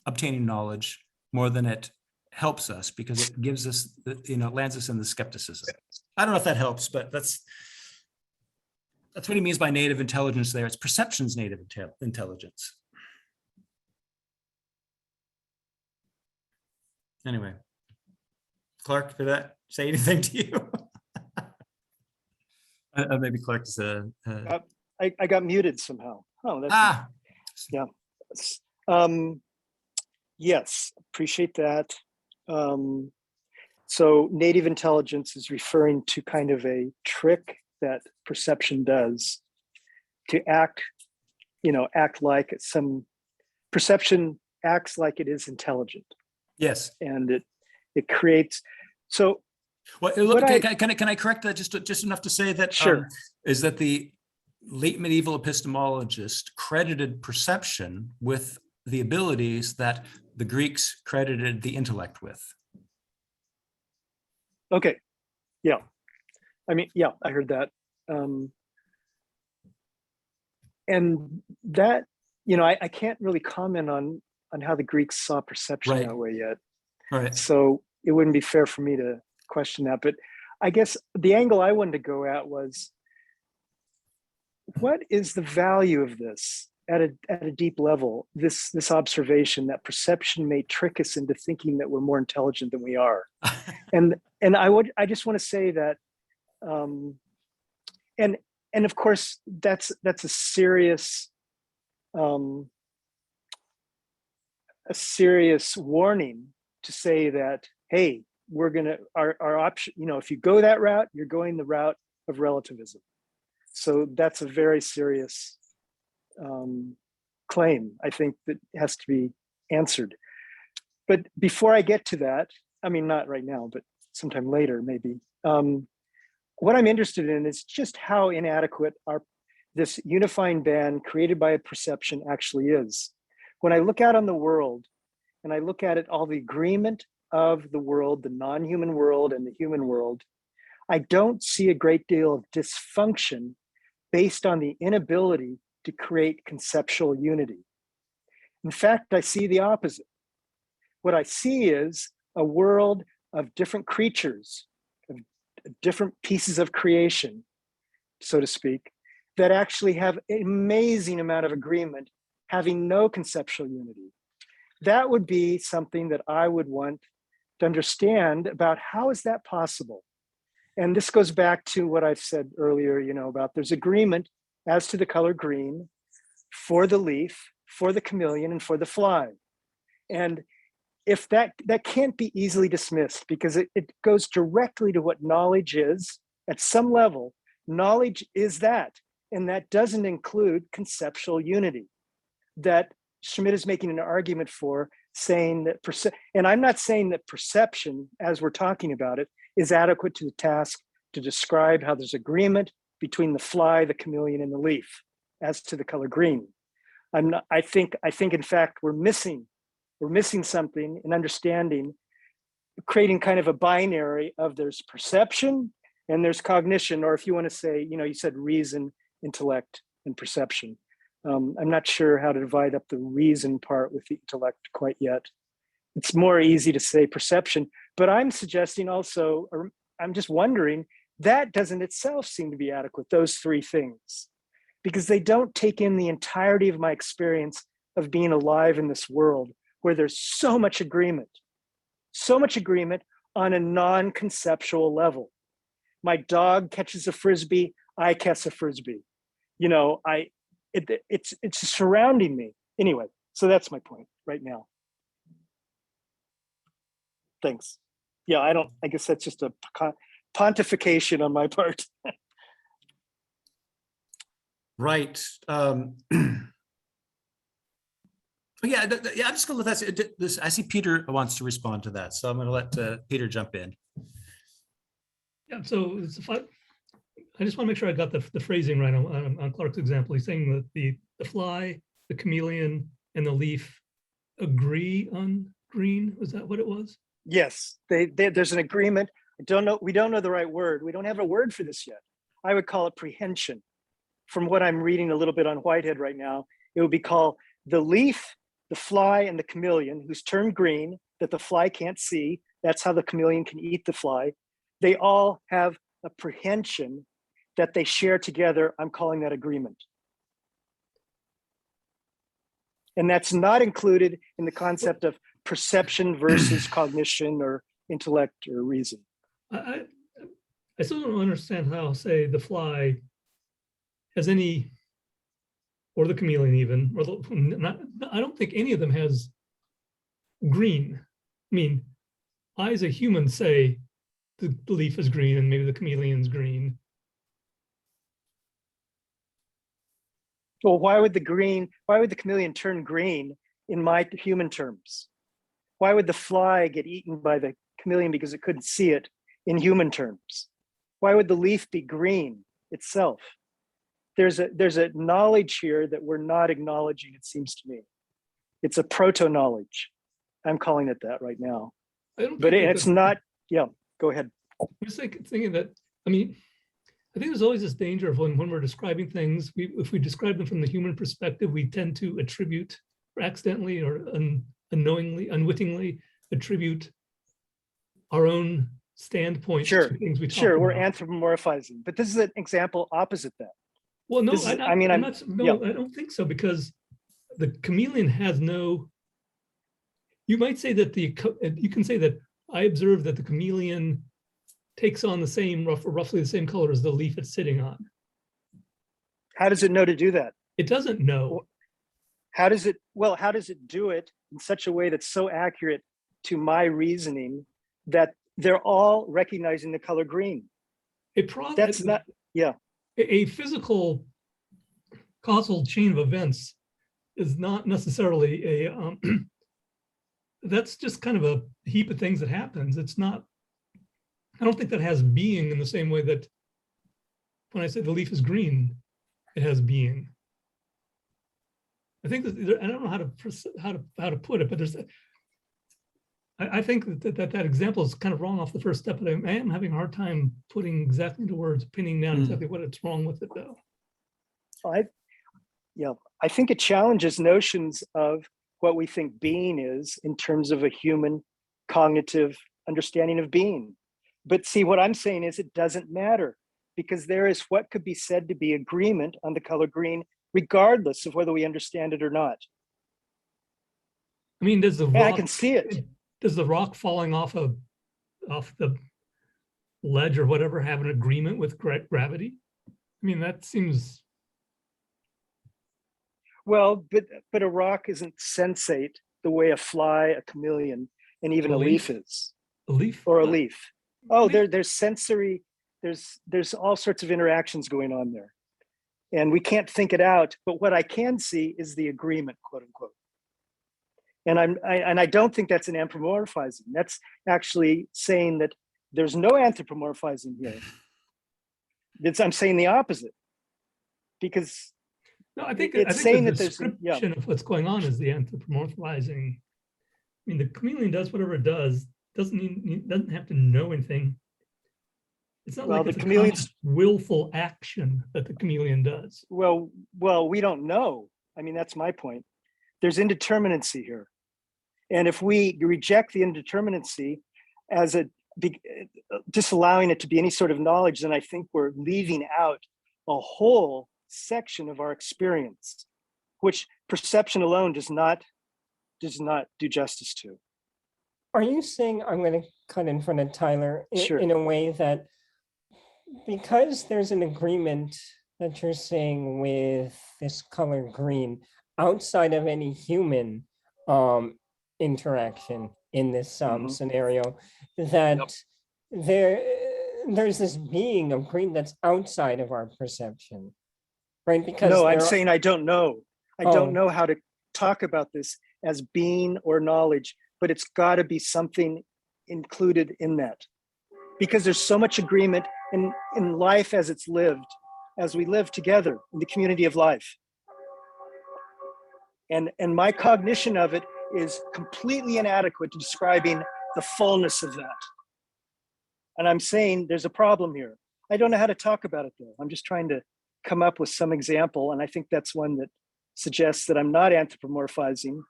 obtaining knowledge more than it helps us, because it gives us, lands us in the skepticism. I don't know if that helps, but that's what he means by native intelligence there. It's perception's native intelligence. Anyway. Clark, did that say anything to you? Maybe Clark is I got muted somehow. Oh, that's yeah. Yes, appreciate that. So native intelligence is referring to kind of a trick that perception does to act like perception acts like it is intelligent. Yes. And it creates, so. Well, look, can I correct that just enough to say that sure. Is that the late medieval epistemologist credited perception with the abilities that the Greeks credited the intellect with. Okay. Yeah. I mean, yeah, I heard that. And that, I can't really comment on how the Greeks saw perception that way yet. Right. So it wouldn't be fair for me to question that. But I guess the angle I wanted to go at was, what is the value of this at a deep level? This observation that perception may trick us into thinking that we're more intelligent than we are. and I just want to say that, and of course that's a serious warning to say that, hey, we're gonna our option, if you go that route, you're going the route of relativism. So that's a very serious claim, I think, that has to be answered. But before I get to that, I mean, not right now, but sometime later, maybe. What I'm interested in is just how inadequate this unifying band created by a perception actually is. When I look out on the world and I look at it, all the agreement of the world, the non-human world and the human world, I don't see a great deal of dysfunction based on the inability to create conceptual unity. In fact, I see the opposite. What I see is a world of different creatures, of different pieces of creation, so to speak, that actually have an amazing amount of agreement, having no conceptual unity. That would be something that I would want to understand about how is that possible? And this goes back to what I've said earlier, about there's agreement as to the color green for the leaf, for the chameleon, and for the fly. And if that can't be easily dismissed, because it goes directly to what knowledge is at some level. Knowledge is that, and that doesn't include conceptual unity that Schmidt is making an argument for, saying that, and I'm not saying that perception, as we're talking about it, is adequate to the task to describe how there's agreement between the fly, the chameleon, and the leaf as to the color green. I think in fact we're missing something in understanding, creating kind of a binary of there's perception and there's cognition, or if you want to say, you said reason, intellect, and perception. I'm not sure how to divide up the reason part with the intellect quite yet. It's more easy to say perception, but I'm suggesting also, or I'm just wondering, that doesn't itself seem to be adequate, those three things, because they don't take in the entirety of my experience of being alive in this world where there's so much agreement on a non-conceptual level. My dog catches a Frisbee, I catch a Frisbee. You know, it's surrounding me. Anyway, so that's my point right now. Thanks. Yeah, I guess that's just a pontification on my part. Right. Yeah, yeah, I'm just gonna let that. This, I see Peter wants to respond to that, so I'm gonna let Peter jump in. Yeah, so it's I just want to make sure I got the phrasing right on Clark's example. He's saying that the fly, the chameleon, and the leaf agree on green. Was that what it was? Yes, there's an agreement. We don't know the right word. We don't have a word for this yet. I would call it prehension. From what I'm reading a little bit on Whitehead right now, it would be called the leaf, the fly, and the chameleon, who's turned green, that the fly can't see. That's how the chameleon can eat the fly. They all have a prehension that they share together. I'm calling that agreement. And that's not included in the concept of perception versus cognition or intellect or reason. I still don't understand how, say, the fly has any, or the chameleon even, or I don't think any of them has green. I mean, I as a human say the leaf is green and maybe the chameleon's green. Well, why would the chameleon turn green in my human terms? Why would the fly get eaten by the chameleon because it couldn't see it in human terms? Why would the leaf be green itself? There's a knowledge here that we're not acknowledging, it seems to me. It's a proto-knowledge. I'm calling it that right now. But it's not, yeah, go ahead. I'm just thinking that, I mean, I think there's always this danger of when we're describing things, if we describe them from the human perspective, we tend to attribute, or accidentally or unknowingly, unwittingly attribute our own standpoints to things we talk about. We're anthropomorphizing, but this is an example opposite that. Well, no, I don't think so, because the chameleon has no, you might say that you can say that I observed that the chameleon takes on the same, roughly the same color as the leaf it's sitting on. How does it know to do that? It doesn't know. How does it do it in such a way that's so accurate to my reasoning that they're all recognizing the color green? That's not, yeah. A physical causal chain of events is not necessarily a, that's just kind of a heap of things that happens. It's not, I don't think that has being in the same way that when I say the leaf is green, it has being. I think that I don't know how to put it, but there's, I think that example is kind of wrong off the first step, but I am having a hard time putting exactly into words, pinning down exactly what it's wrong with it though. I think it challenges notions of what we think being is in terms of a human cognitive understanding of being. But see, what I'm saying is it doesn't matter, because there is what could be said to be agreement on the color green, regardless of whether we understand it or not. I mean, does the rock, I can see it. Does the rock falling off the ledge or whatever have an agreement with gravity? I mean, that seems. Well, but a rock isn't sensate the way a fly, a chameleon, and even a leaf is. A leaf? Or a leaf. Oh, there's sensory, there's all sorts of interactions going on there. And we can't think it out, but what I can see is the agreement, quote unquote. And I don't think that's an anthropomorphizing. That's actually saying that there's no anthropomorphizing here. I'm saying the opposite, because no, I think saying the that there's description of what's going on is the anthropomorphizing. I mean, the chameleon does whatever it does. Doesn't have to know anything. It's not like it's a willful action that the chameleon does. Well, we don't know. I mean, that's my point. There's indeterminacy here. And if we reject the indeterminacy as disallowing it to be any sort of knowledge, then I think we're leaving out a whole section of our experience, which perception alone does not do justice to. Are you saying, I'm going to cut in front of Tyler, Sure. in a way that because there's an agreement that you're saying with this color green outside of any human interaction in this scenario, that there's this being of green that's outside of our perception, right? Because no, I'm saying I don't know. I don't Oh. know how to talk about this as being or knowledge, but it's got to be something included in that, because there's so much agreement in life as it's lived, as we live together in the community of life. And my cognition of it is completely inadequate to describing the fullness of that. And I'm saying there's a problem here. I don't know how to talk about it though. I'm just trying to come up with some example. And I think that's one that suggests that I'm not anthropomorphizing,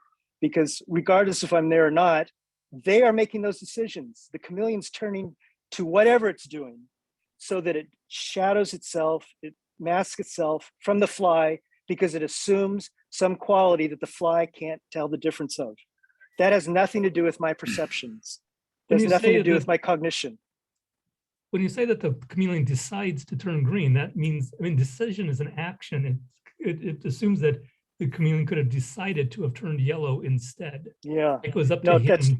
because regardless if I'm there or not, they are making those decisions. The chameleon's turning to whatever it's doing so that it shadows itself, it masks itself from the fly, because it assumes some quality that the fly can't tell the difference of. That has nothing to do with my perceptions. When There's you nothing say to do that- with my cognition. When you say that the chameleon decides to turn green, that means, I mean, decision is an action. It assumes that the chameleon could have decided to have turned yellow instead. Yeah, It was up to No, him. that's-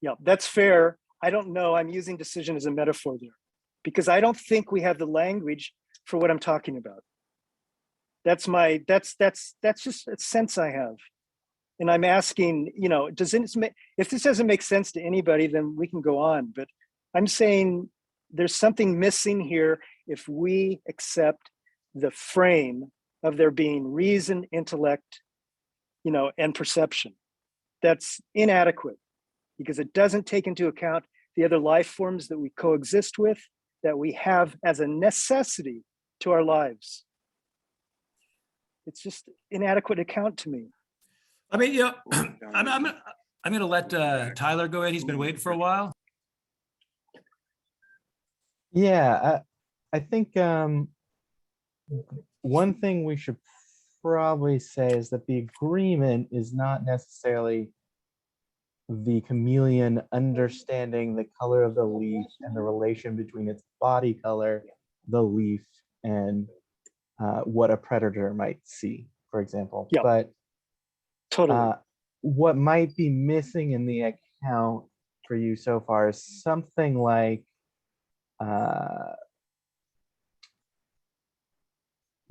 yeah, that's fair. I don't know. I'm using decision as a metaphor there, because I don't think we have the language for what I'm talking about. That's just a sense I have. And I'm asking, if this doesn't make sense to anybody, then we can go on. But I'm saying there's something missing here if we accept the frame of there being reason, intellect, and perception. That's inadequate, because it doesn't take into account the other life forms that we coexist with, that we have as a necessity to our lives. It's just inadequate account to me. I mean, I'm going to let Tyler go ahead. He's been waiting for a while. Yeah, I think one thing we should probably say is that the agreement is not necessarily the chameleon understanding the color of the leaf and the relation between its body color, the leaf, and what a predator might see, for example. Yeah. But Totally. what might be missing in the account for you so far is something like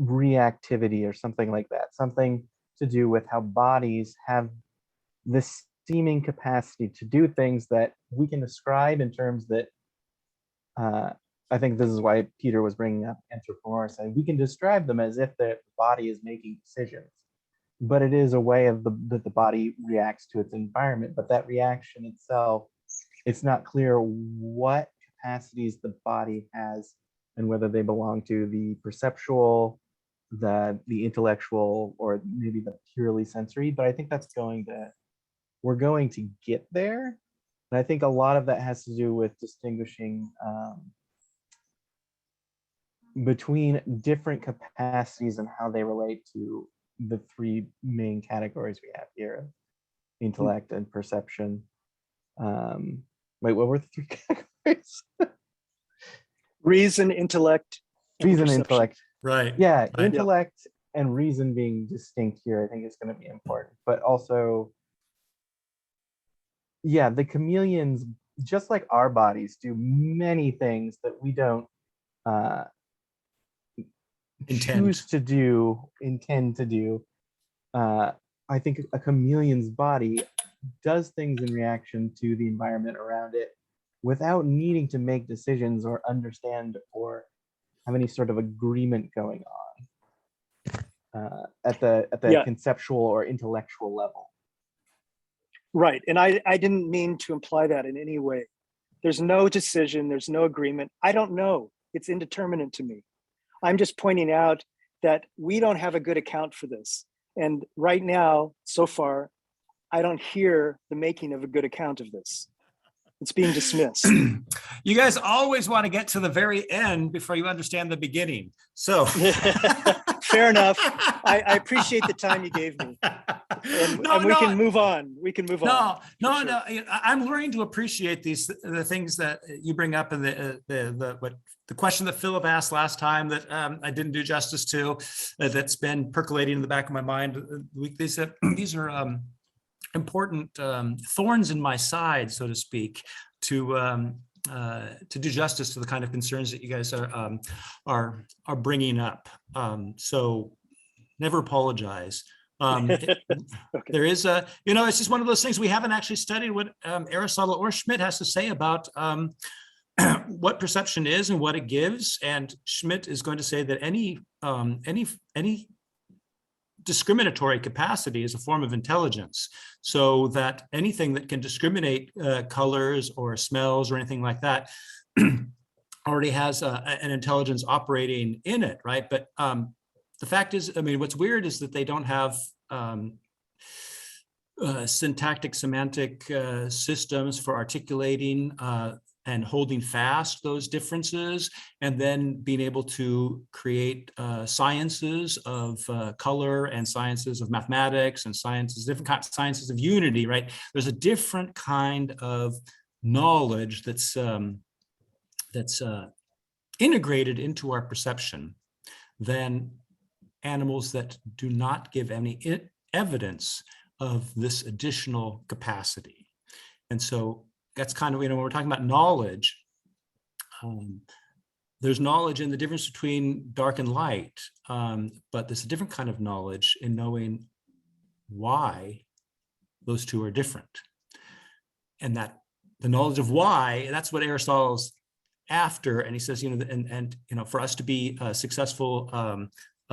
reactivity or something like that, something to do with how bodies have this seeming capacity to do things that we can describe in terms that I think this is why Peter was bringing up anthropomorphism. We can describe them as if the body is making decisions, but it is a way of that the body reacts to its environment. But that reaction itself, it's not clear what capacities the body has and whether they belong to the perceptual, the intellectual, or maybe the purely sensory. But I think we're going to get there. And I think a lot of that has to do with distinguishing between different capacities and how they relate to the three main categories we have here: intellect and perception. Wait, what were the three categories? Reason, intellect, and Reason, perception. intellect. Right. Yeah, Right. intellect and reason being distinct here, I think is going to be important. But also, yeah, the chameleons, just like our bodies, do many things that we don't choose to do, intend to do. I think a chameleon's body does things in reaction to the environment around it without needing to make decisions or understand or have any sort of agreement going on at the Yeah. conceptual or intellectual level. Right. And I didn't mean to imply that in any way. There's no decision, there's no agreement. I don't know. It's indeterminate to me. I'm just pointing out that we don't have a good account for this. And right now, so far, I don't hear the making of a good account of this. It's being dismissed. You guys always want to get to the very end before you understand the beginning. So Fair enough. I appreciate the time you gave me. And we can move on. We can move on. No. I'm learning to appreciate the things that you bring up, and the question that Philip asked last time that I didn't do justice to, that's been percolating in the back of my mind. These are important thorns in my side, so to speak, to do justice to the kind of concerns that you guys are bringing up. So never apologize. Okay. There is it's just one of those things. We haven't actually studied what Aristotle or Schmidt has to say about what perception is and what it gives. And Schmidt is going to say that any discriminatory capacity is a form of intelligence, so that anything that can discriminate colors or smells or anything like that already has an intelligence operating in it, right? But the fact is, I mean, what's weird is that they don't have syntactic, semantic systems for articulating and holding fast those differences, and then being able to create sciences of color and sciences of mathematics and different sciences of unity, right? There's a different kind of knowledge that's integrated into our perception than animals that do not give any evidence of this additional capacity. And so that's kind of, when we're talking about knowledge, there's knowledge in the difference between dark and light, but there's a different kind of knowledge in knowing why those two are different. And that the knowledge of why, that's what Aristotle's after. And he says, for us to be successful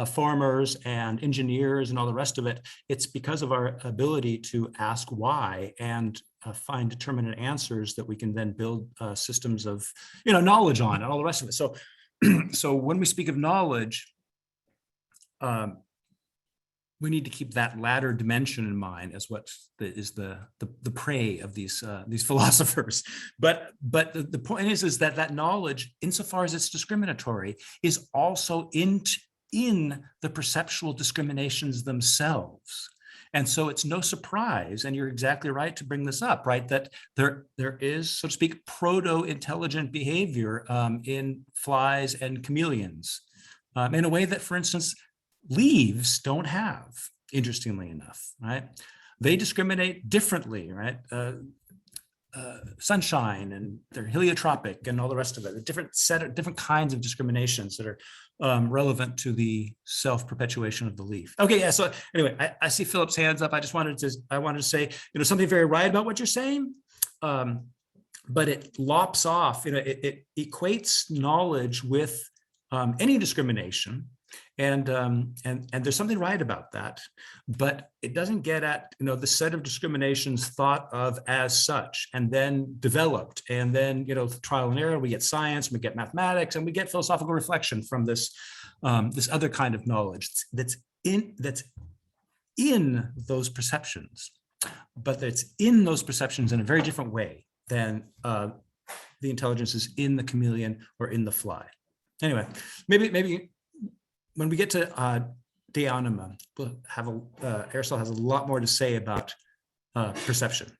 farmers and engineers and all the rest of it, it's because of our ability to ask why and find determinate answers that we can then build systems of knowledge on and all the rest of it. So so when we speak of knowledge, we need to keep that latter dimension in mind as what is the prey of these philosophers. But the point is that knowledge, insofar as it's discriminatory, is also in the perceptual discriminations themselves. And so it's no surprise, and you're exactly right to bring this up, right, that there is, so to speak, proto-intelligent behavior in flies and chameleons in a way that, for instance, leaves don't have, interestingly enough, right? They discriminate differently, right? Sunshine, and they're heliotropic and all the rest of it, a different kinds of discriminations that are relevant to the self-perpetuation of the leaf. Okay, yeah, so anyway, I see Philip's hands up. I wanted to say, something very right about what you're saying, but it lops off, it equates knowledge with any discrimination. And there's something right about that, but it doesn't get at the set of discriminations thought of as such and then developed, and then trial and error. We get science, we get mathematics, and we get philosophical reflection from this this other kind of knowledge that's in those perceptions, but it's in those perceptions in a very different way than the intelligence is in the chameleon or in the fly. Anyway, maybe. When we get to De Anima, we'll have Aristotle has a lot more to say about perception.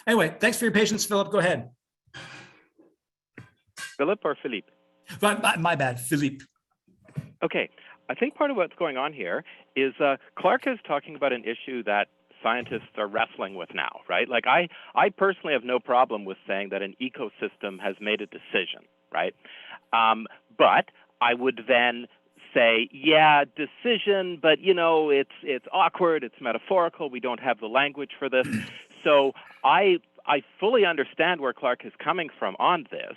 Anyway, thanks for your patience, Philip. Go ahead. Philip or Philippe? My bad, Philippe. Okay, I think part of what's going on here is Clark is talking about an issue that scientists are wrestling with now, right? Like I personally have no problem with saying that an ecosystem has made a decision, right? But I would then say, yeah, decision, but it's awkward, it's metaphorical, we don't have the language for this. So I fully understand where Clark is coming from on this,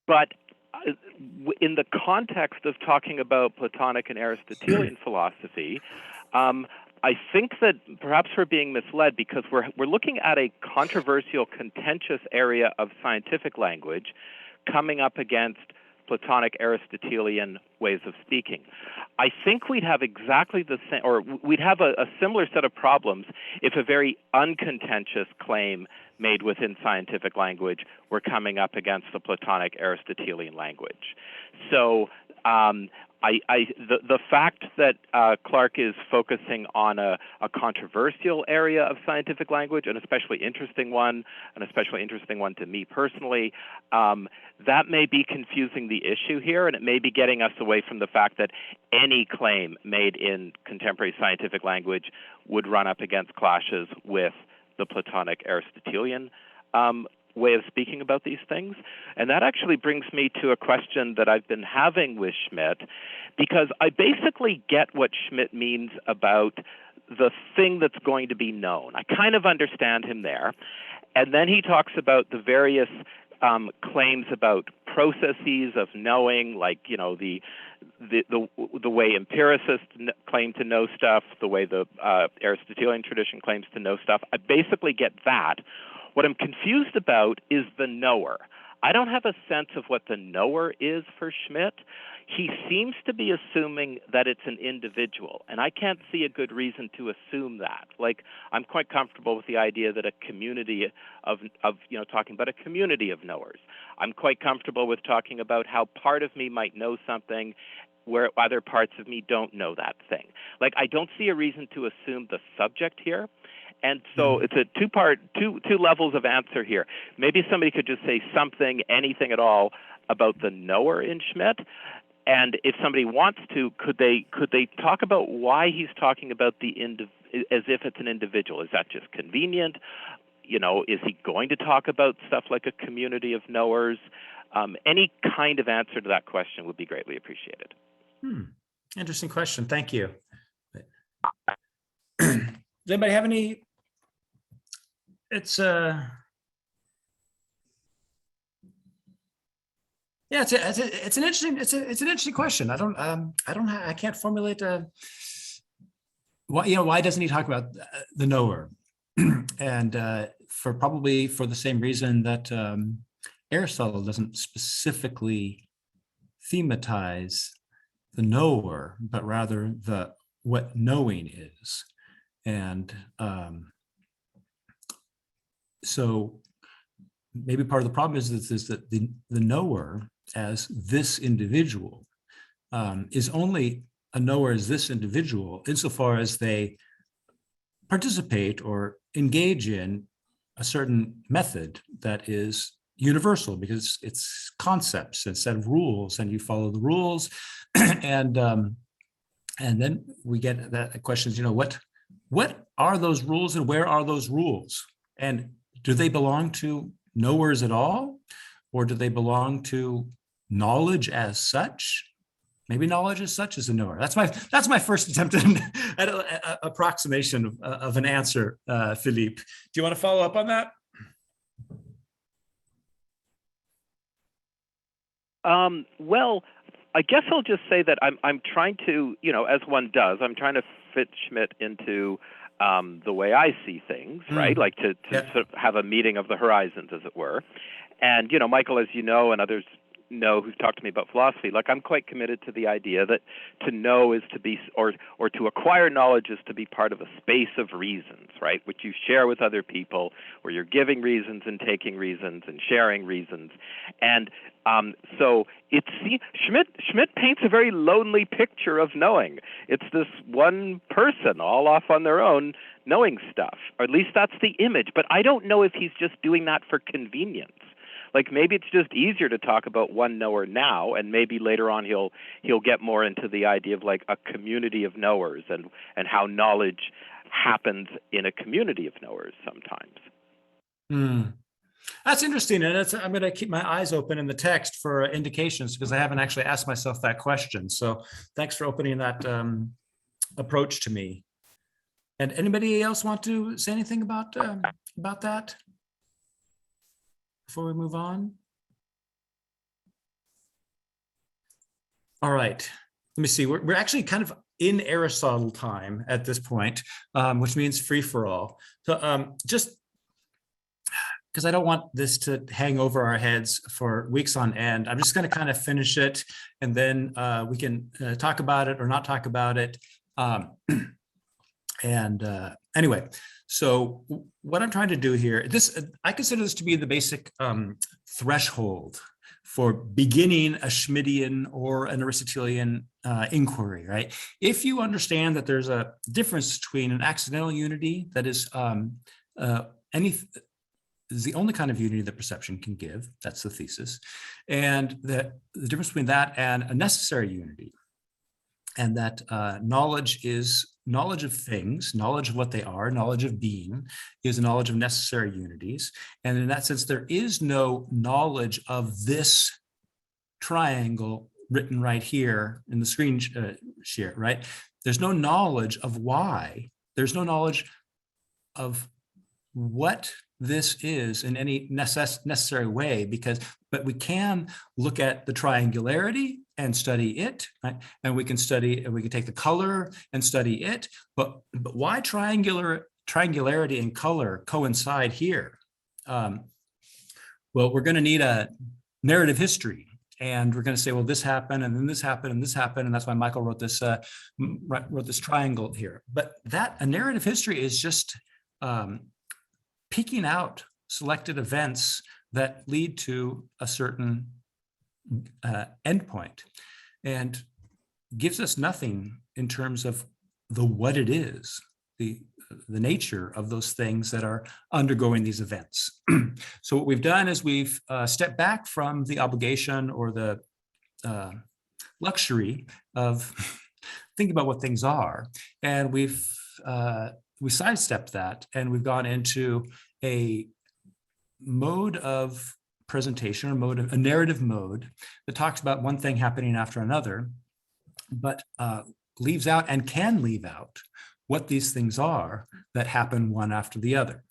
but in the context of talking about Platonic and Aristotelian philosophy, I think that perhaps we're being misled because we're looking at a controversial, contentious area of scientific language coming up against Platonic Aristotelian ways of speaking. I think we'd have exactly the same, or we'd have a similar set of problems if a very uncontentious claim made within scientific language were coming up against the Platonic Aristotelian language. So the fact that Clark is focusing on a controversial area of scientific language, an especially interesting one to me personally, that may be confusing the issue here, and it may be getting us away from the fact that any claim made in contemporary scientific language would run up against clashes with the Platonic Aristotelian way of speaking about these things. And that actually brings me to a question that I've been having with Schmidt, because I basically get what Schmidt means about the thing that's going to be known. I kind of understand him there. And then he talks about the various claims about processes of knowing, like, you know, the way empiricists claim to know stuff, the way the Aristotelian tradition claims to know stuff. I basically get that. What I'm confused about is the knower. I don't have a sense of what the knower is for Schmidt. He seems to be assuming that it's an individual, and I can't see a good reason to assume that. Like, I'm quite comfortable with the idea that a community of talking about a community of knowers. I'm quite comfortable with talking about how part of me might know something where other parts of me don't know that thing. Like, I don't see a reason to assume the subject here. And so it's a two levels of answer here. Maybe somebody could just say something, anything at all, about the knower in Schmidt. And if somebody wants to, could they talk about why he's talking about as if it's an individual? Is that just convenient? You know, is he going to talk about stuff like a community of knowers? Any kind of answer to that question would be greatly appreciated. Interesting question. Thank you. Does anybody have any? It's an interesting question. I can't formulate why doesn't he talk about the knower? And probably for the same reason that Aristotle doesn't specifically thematize the knower, but rather what knowing is. And so maybe part of the problem is that the knower as this individual is only a knower as this individual insofar as they participate or engage in a certain method that is universal, because it's concepts instead of rules, and you follow the rules. And then we get that questions, what are those rules and where are those rules? And do they belong to knowers at all? Or do they belong to knowledge as such? Maybe knowledge as such is a knower. That's my first attempt at an approximation of an answer, Philippe. Do you want to follow up on that? Well, I guess I'll just say that I'm trying to, as one does, I'm trying to fit Schmidt into the way I see things, right? Like to sort of have a meeting of the horizons, as it were. And, Michael, as you know, and others know who've talked to me about philosophy, like, I'm quite committed to the idea that to know is to be, or to acquire knowledge is to be part of a space of reasons, right? Which you share with other people, where you're giving reasons and taking reasons and sharing reasons. And so Schmidt paints a very lonely picture of knowing. It's this one person all off on their own knowing stuff, or at least that's the image. But I don't know if he's just doing that for convenience. Like, maybe it's just easier to talk about one knower now, and maybe later on he'll get more into the idea of like a community of knowers and how knowledge happens in a community of knowers sometimes. That's interesting, and I'm going to keep my eyes open in the text for indications, because I haven't actually asked myself that question. So thanks for opening that approach to me. And anybody else want to say anything about that before we move on? All right, let me see. We're actually kind of in Aristotle time at this point, which means free for all. So just because I don't want this to hang over our heads for weeks on end, I'm just going to kind of finish it, and then we can talk about it or not talk about it. Anyway, so what I'm trying to do here, I consider this to be the basic threshold for beginning a Schmittian or an Aristotelian inquiry, right? If you understand that there's a difference between an accidental unity that is is the only kind of unity that perception can give, that's the thesis, and that the difference between that and a necessary unity, and that knowledge is knowledge of things, knowledge of what they are, knowledge of being is a knowledge of necessary unities. And in that sense, there is no knowledge of this triangle written right here in the screen share, right? There's no knowledge of why. There's no knowledge of what this is in any necessary way, but we can look at the triangularity and study it, right? And we can take the color and study it, but why triangularity and color coincide here? Well, we're going to need a narrative history, and we're going to say, well, this happened, and then this happened, and this happened, and that's why Michael wrote this triangle here. But a narrative history is just picking out selected events that lead to a certain endpoint, and gives us nothing in terms of what it is, the nature of those things that are undergoing these events. So what we've done is we've stepped back from the obligation or the luxury of thinking about what things are, and we sidestepped that, and we've gone into a mode of presentation, or a narrative mode that talks about one thing happening after another, but leaves out and can leave out what these things are that happen one after the other.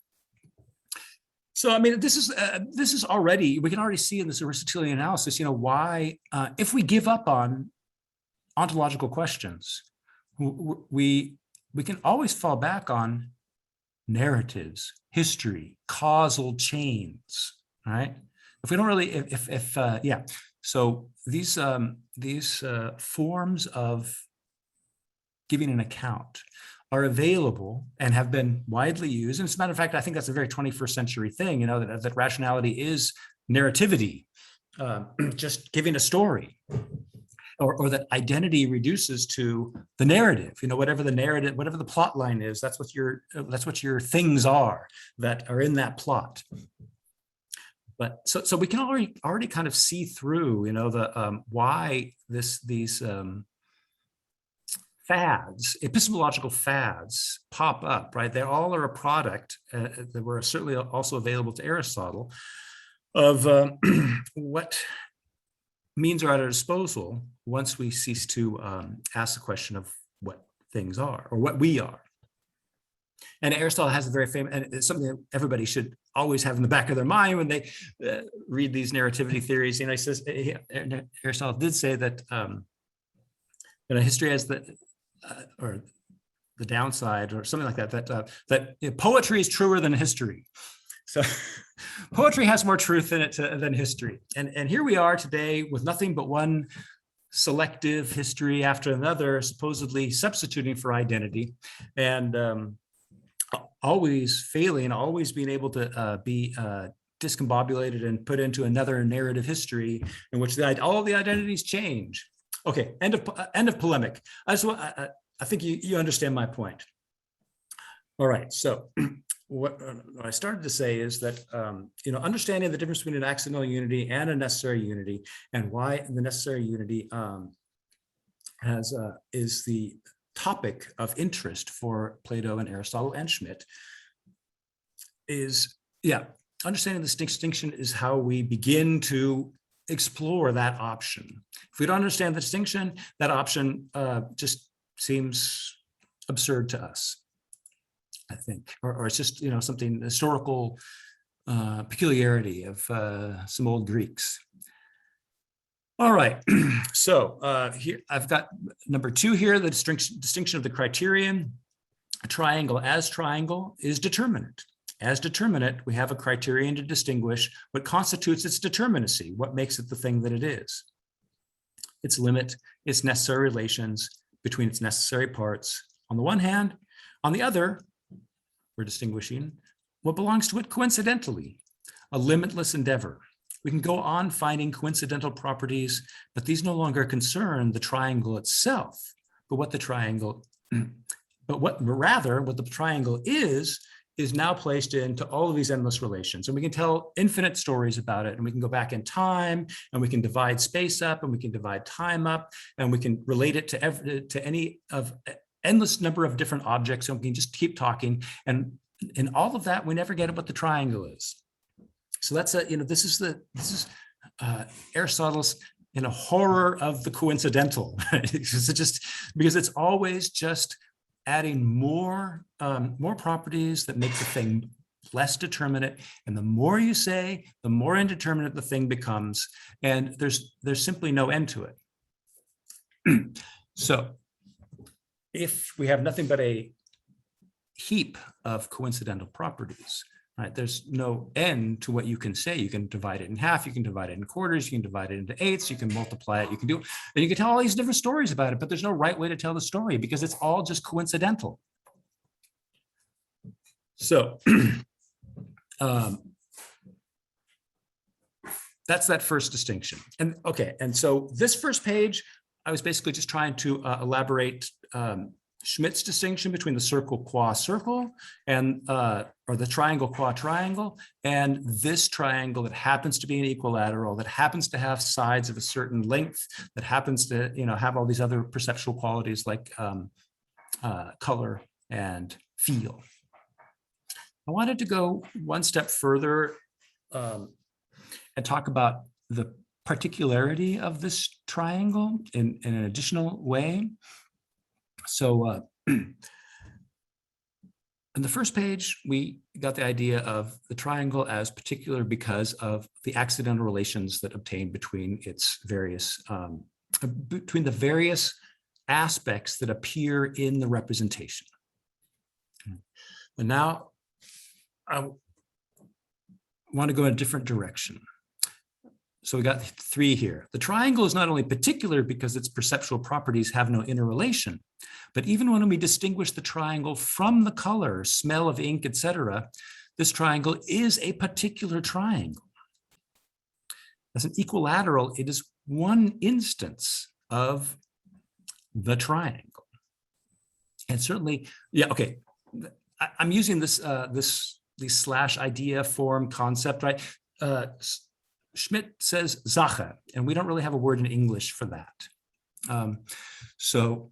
So, I mean, this is already, we can already see in this Aristotelian analysis, why, if we give up on ontological questions, we can always fall back on narratives, history, causal chains, right? If we don't really, so these forms of giving an account are available and have been widely used. And as a matter of fact, I think that's a very 21st century thing, that rationality is narrativity, just giving a story, or that identity reduces to the narrative, whatever the narrative, whatever the plot line is, that's what your things are that are in that plot. But so we can already kind of see through, why these fads, epistemological fads, pop up, right? They all are a product that were certainly also available to Aristotle of what means are at our disposal once we cease to ask the question of what things are or what we are. And Aristotle has a very famous, and it's something that everybody should always have in the back of their mind when they read these narrativity theories. He says, Aristotle did say that history has or the downside or something like that, that poetry is truer than history. So poetry has more truth in it than history. And here we are today with nothing but one selective history after another, supposedly substituting for identity, and always failing, always being able to be discombobulated and put into another narrative history in which all the identities change. Okay, end of polemic. I think you understand my point. All right, so what I started to say is that understanding the difference between an accidental unity and a necessary unity, and why the necessary unity is the topic of interest for Plato and Aristotle and Schmitt, is understanding this distinction is how we begin to explore that option. If we don't understand the distinction, that option just seems absurd to us, I think, or it's just something historical peculiarity of some old Greeks. All right, so here I've got number 2 here, the distinction of the criterion. A triangle as triangle is determinate, as determinate, we have a criterion to distinguish what constitutes its determinacy, what makes it the thing that it is. Its limit, its necessary relations between its necessary parts on the one hand. On the other, we're distinguishing what belongs to it coincidentally, a limitless endeavor. We can go on finding coincidental properties, but these no longer concern the triangle itself, but what the triangle, what the triangle is now placed into all of these endless relations. And we can tell infinite stories about it, and we can go back in time, and we can divide space up, and we can divide time up, and we can relate it to any of endless number of different objects, and we can just keep talking. And in all of that, we never get at what the triangle is. So that's this is Aristotle's horror of the coincidental. Because it's always just adding more properties that make the thing less determinate. And the more you say, the more indeterminate the thing becomes. And there's simply no end to it. So if we have nothing but a heap of coincidental properties, right, there's no end to what you can say. You can divide it in half, you can divide it in quarters, you can divide it into eighths, you can multiply it, you can do, and you can tell all these different stories about it, but there's no right way to tell the story because it's all just coincidental. So that's that first distinction. And okay, and so this first page, I was basically just trying to elaborate Schmidt's distinction between the circle qua circle and or the triangle qua triangle, and this triangle that happens to be an equilateral, that happens to have sides of a certain length, that happens to have all these other perceptual qualities like color and feel. I wanted to go one step further and talk about the particularity of this triangle in an additional way. So in the first page, we got the idea of the triangle as particular because of the accidental relations that obtain between its various, between the various aspects that appear in the representation. And now I want to go in a different direction. So we got three here. The triangle is not only particular because its perceptual properties have no interrelation, but even when we distinguish the triangle from the color, smell of ink, etc., this triangle is a particular triangle. As an equilateral, it is one instance of the triangle. And certainly, yeah, okay, I'm using this these slash idea form concept, right? Schmidt says Sache, and we don't really have a word in English for that. So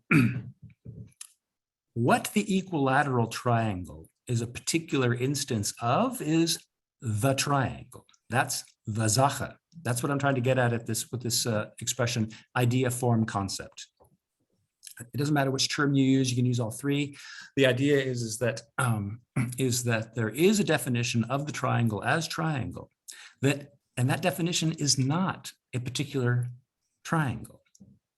what the equilateral triangle is a particular instance of is the triangle. That's the Sache. That's what I'm trying to get at this with this expression, idea form concept. It doesn't matter which term you use, you can use all three. The idea is that there is a definition of the triangle as triangle, and that definition is not a particular triangle.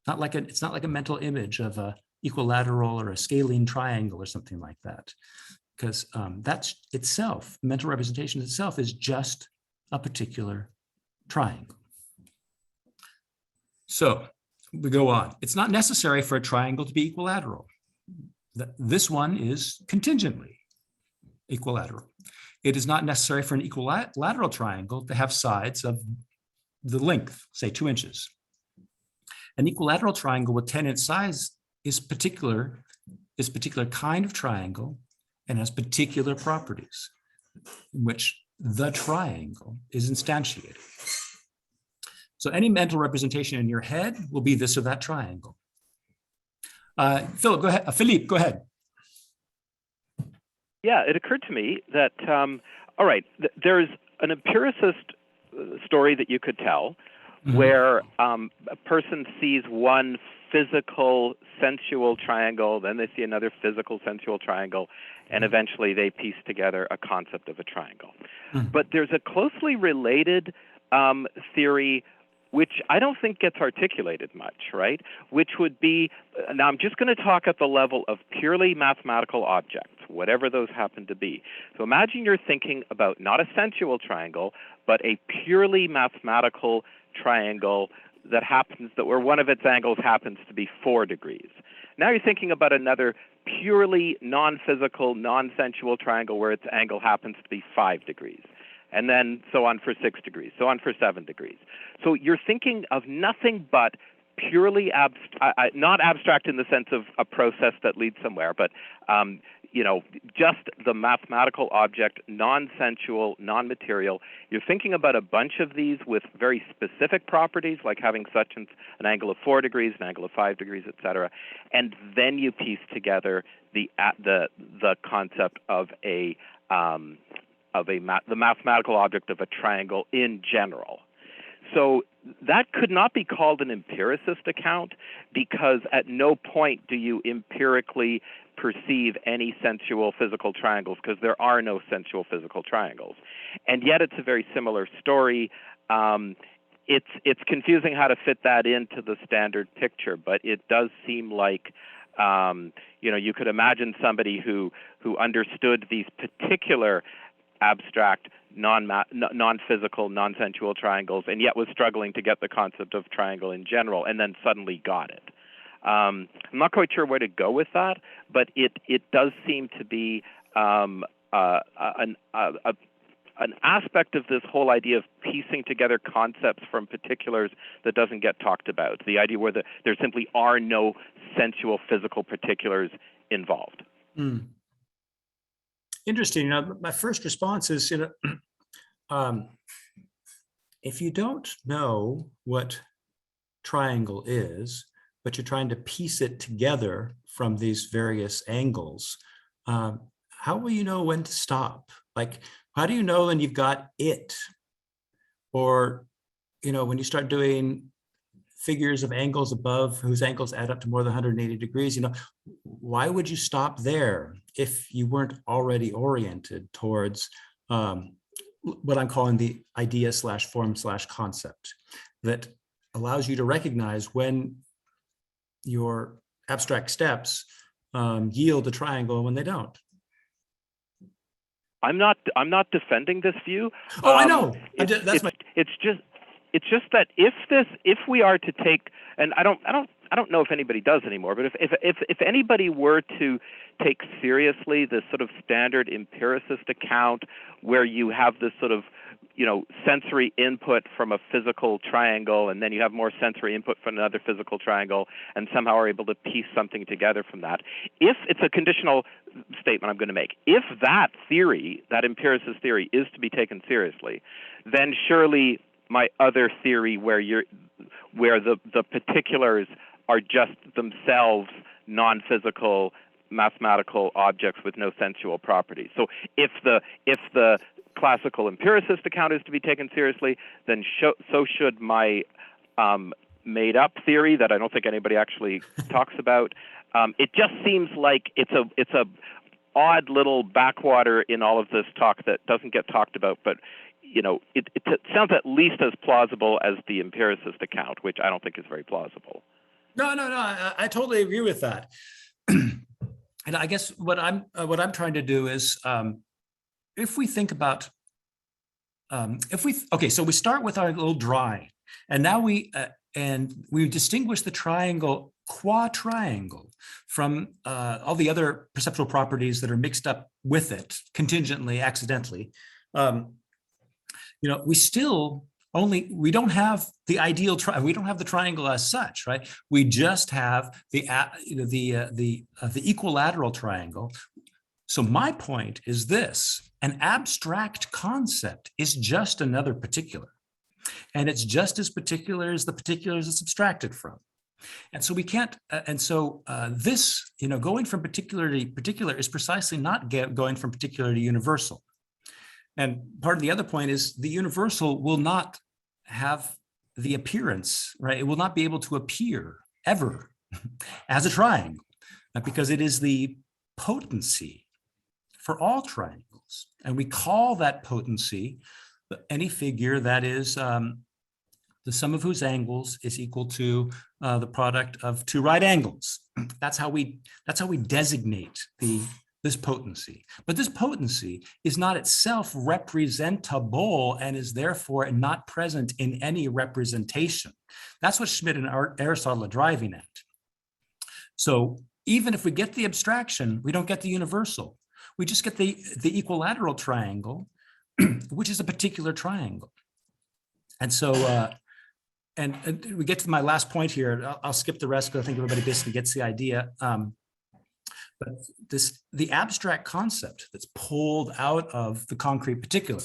It's not like a mental image of a equilateral or a scalene triangle or something like that, because that's itself, mental representation itself is just a particular triangle. So we go on. It's not necessary for a triangle to be equilateral. This one is contingently equilateral. It is not necessary for an equilateral triangle to have sides of the length, say 2 inches. An equilateral triangle with 10-inch sides is particular kind of triangle and has particular properties in which the triangle is instantiated. So any mental representation in your head will be this or that triangle. Philip, go ahead. Philippe, go ahead. Yeah, it occurred to me that, all right, there's an empiricist story that you could tell where a person sees one physical, sensual triangle, then they see another physical, sensual triangle, and eventually they piece together a concept of a triangle. But there's a closely related theory which I don't think gets articulated much, right? Which would be, now I'm just going to talk at the level of purely mathematical objects. whatever those happen to be. So imagine you're thinking about not a sensual triangle, but a purely mathematical triangle that happens, that where one of its angles happens to be 4 degrees. Now you're thinking about another purely non-physical, non-sensual triangle where its angle happens to be 5 degrees. And then so on for 6 degrees, so on for 7 degrees. So you're thinking of nothing but purely not abstract in the sense of a process that leads somewhere, but just the mathematical object, non-sensual, non-material. You're thinking about a bunch of these with very specific properties, like having such an angle of 4 degrees, an angle of 5 degrees, etc. And then you piece together the concept of the mathematical object of a triangle in general. So that could not be called an empiricist account, because at no point do you empirically perceive any sensual physical triangles, because there are no sensual physical triangles. And yet it's a very similar story. It's confusing how to fit that into the standard picture, but it does seem like you could imagine somebody who understood these particular abstract, non-physical, non-sensual triangles, and yet was struggling to get the concept of triangle in general, and then suddenly got it. I'm not quite sure where to go with that, but it does seem to be an aspect of this whole idea of piecing together concepts from particulars that doesn't get talked about. The idea where there simply are no sensual physical particulars involved. Mm. Interesting. My first response is, if you don't know what triangle is, but you're trying to piece it together from these various angles, how will you know when to stop? Like, how do you know when you've got it? Or, when you start doing figures of angles above whose angles add up to more than 180 degrees, why would you stop there if you weren't already oriented towards what I'm calling the idea/form/concept that allows you to recognize when your abstract steps yield a triangle and when they don't? I'm not defending this view. Oh, I know. It's just that if we are to take, and I don't know if anybody does anymore, but if anybody were to take seriously this sort of standard empiricist account where you have this sort of sensory input from a physical triangle, and then you have more sensory input from another physical triangle, and somehow are able to piece something together from that. If it's a conditional statement I'm going to make, if that theory, that empiricist theory, is to be taken seriously, then surely my other theory where the particulars are just themselves non-physical mathematical objects with no sensual properties. So if the classical empiricist account is to be taken seriously, then so should my made-up theory that I don't think anybody actually talks about. It just seems like it's a odd little backwater in all of this talk that doesn't get talked about, but it sounds at least as plausible as the empiricist account, which I don't think is very plausible. No, I totally agree with that. And I guess what I'm trying to do is, if we think about, so we start with our little drawing, and now we distinguish the triangle qua triangle from all the other perceptual properties that are mixed up with it, contingently, accidentally. We don't have the ideal we don't have the triangle as such, right? We just have the equilateral triangle. So my point is this: an abstract concept is just another particular, and it's just as particular as the particulars it's abstracted from. And so we can't. This, going from particular to particular is precisely not going from particular to universal. And part of the other point is the universal will not have the appearance, right? It will not be able to appear ever as a triangle, because it is the potency for all triangles. And we call that potency any figure that is the sum of whose angles is equal to the product of two right angles. That's how we designate the this potency. But this potency is not itself representable and is therefore not present in any representation. That's what Schmitt and Aristotle are driving at. So even if we get the abstraction, we don't get the universal. We just get the equilateral triangle, which is a particular triangle. And so, and we get to my last point here. I'll skip the rest because I think everybody basically gets the idea. But the abstract concept that's pulled out of the concrete particular,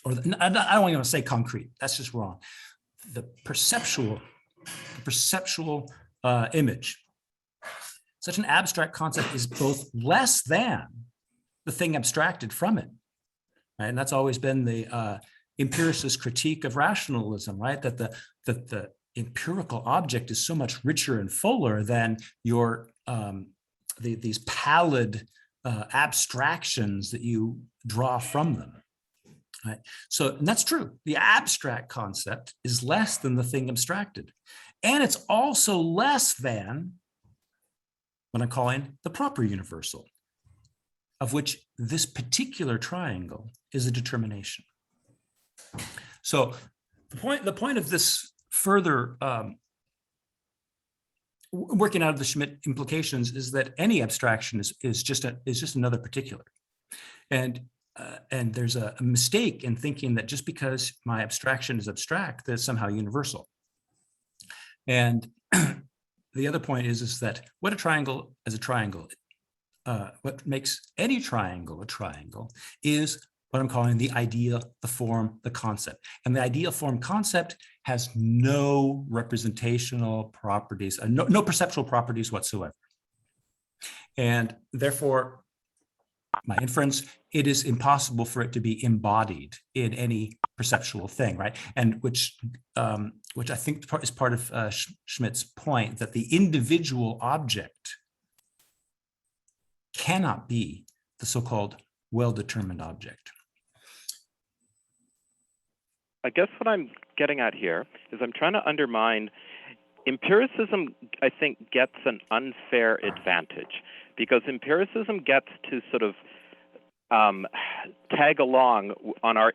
or I don't even want to say concrete, that's just wrong. The perceptual image. Such an abstract concept is both less than the thing abstracted from it. Right? And that's always been the empiricist critique of rationalism, right? That the empirical object is so much richer and fuller than your these pallid abstractions that you draw from them. Right? So, and that's true. The abstract concept is less than the thing abstracted. And it's also less than what I'm calling the proper universal, of which this particular triangle is a determination. So the point of this further working out of the Schmitt implications is that any abstraction is just another particular, and there's a mistake in thinking that just because my abstraction is abstract, that it's somehow universal. And the other point is that what a triangle is a triangle, what makes any triangle a triangle is what I'm calling the idea, the form, the concept. And the idea, form, concept has no representational properties, no perceptual properties whatsoever. And therefore, my inference, it is impossible for it to be embodied in any perceptual thing, right? And which I think is part of Schmitt's point, that the individual object cannot be the so-called well-determined object. I guess what I'm getting at here is I'm trying to undermine empiricism. I think gets an unfair advantage because empiricism gets to sort of tag along on our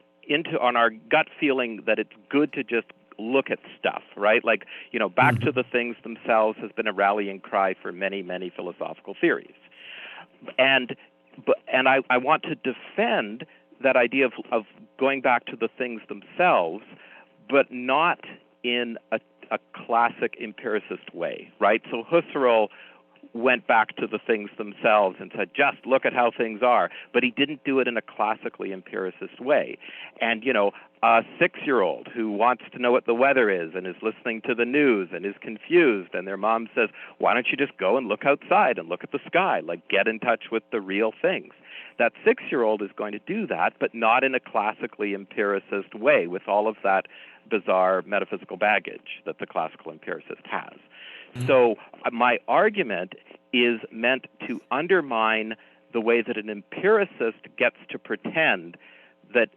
gut feeling that it's good to just look at stuff, right? Like, back to the things themselves has been a rallying cry for many, many philosophical theories. And I want to defend that idea of going back to the things themselves, but not in a classic empiricist way, right? So Husserl went back to the things themselves and said, just look at how things are, but he didn't do it in a classically empiricist way. And, a 6-year-old who wants to know what the weather is and is listening to the news and is confused, and their mom says, why don't you just go and look outside and look at the sky, like get in touch with the real things. That 6-year-old is going to do that, but not in a classically empiricist way with all of that bizarre metaphysical baggage that the classical empiricist has. So my argument is meant to undermine the way that an empiricist gets to pretend that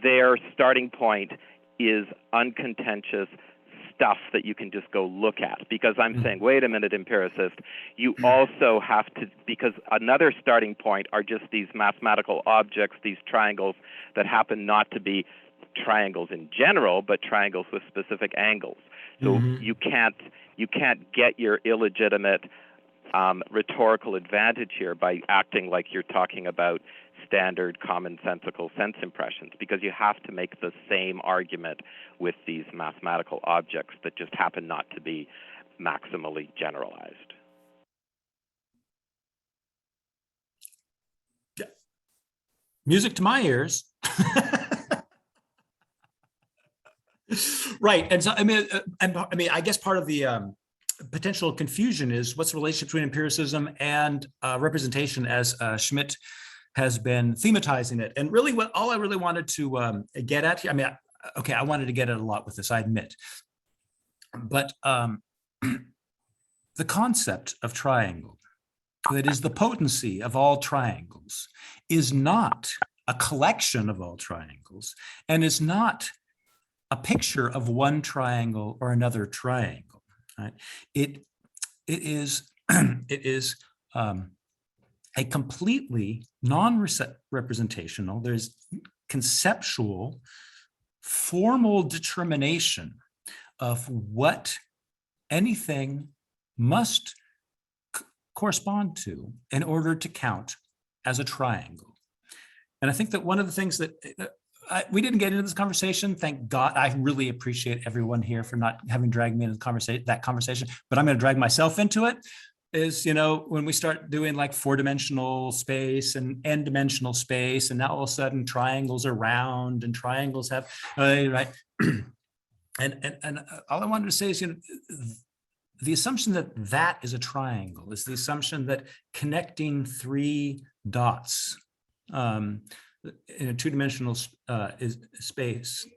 their starting point is uncontentious stuff that you can just go look at. Because I'm saying, wait a minute, empiricist, you also have to, because another starting point are just these mathematical objects, these triangles that happen not to be triangles in general, but triangles with specific angles. So you can't get your illegitimate rhetorical advantage here by acting like you're talking about standard commonsensical sense impressions, because you have to make the same argument with these mathematical objects that just happen not to be maximally generalized. Yeah. Music to my ears. Right, and so I guess part of the potential confusion is what's the relationship between empiricism and representation, as Schmitt has been thematizing it. And really, all I really wanted to get at here, I wanted to get at a lot with this, I admit, but the concept of triangle, that is the potency of all triangles, is not a collection of all triangles, and is not a picture of one triangle or another triangle. Right? It is a completely non-representational, there's conceptual, formal determination of what anything must correspond to in order to count as a triangle. And I think that one of the things that we didn't get into this conversation, thank God. I really appreciate everyone here for not having dragged me into that conversation, but I'm going to drag myself into it. Is, when we start doing like 4-dimensional space and n-dimensional space, and now all of a sudden triangles are round and triangles have, right? And all I wanted to say is, the assumption that that is a triangle is the assumption that connecting 3 dots in a 2-dimensional space,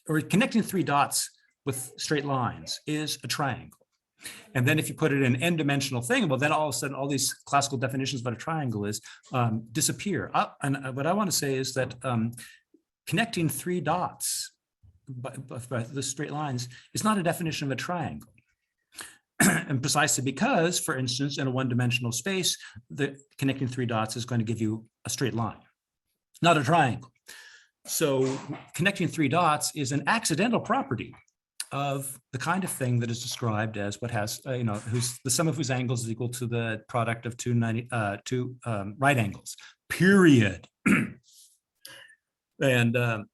or connecting 3 dots with straight lines is a triangle. And then if you put it in an n-dimensional thing, well, then all of a sudden, all these classical definitions of what a triangle is disappear. And what I want to say is that connecting 3 dots by the straight lines is not a definition of a triangle. And precisely because, for instance, in a 1-dimensional space, the connecting 3 dots is going to give you a straight line, not a triangle. So connecting 3 dots is an accidental property of the kind of thing that is described as what has, whose the sum of whose angles is equal to the product of two right angles, period. And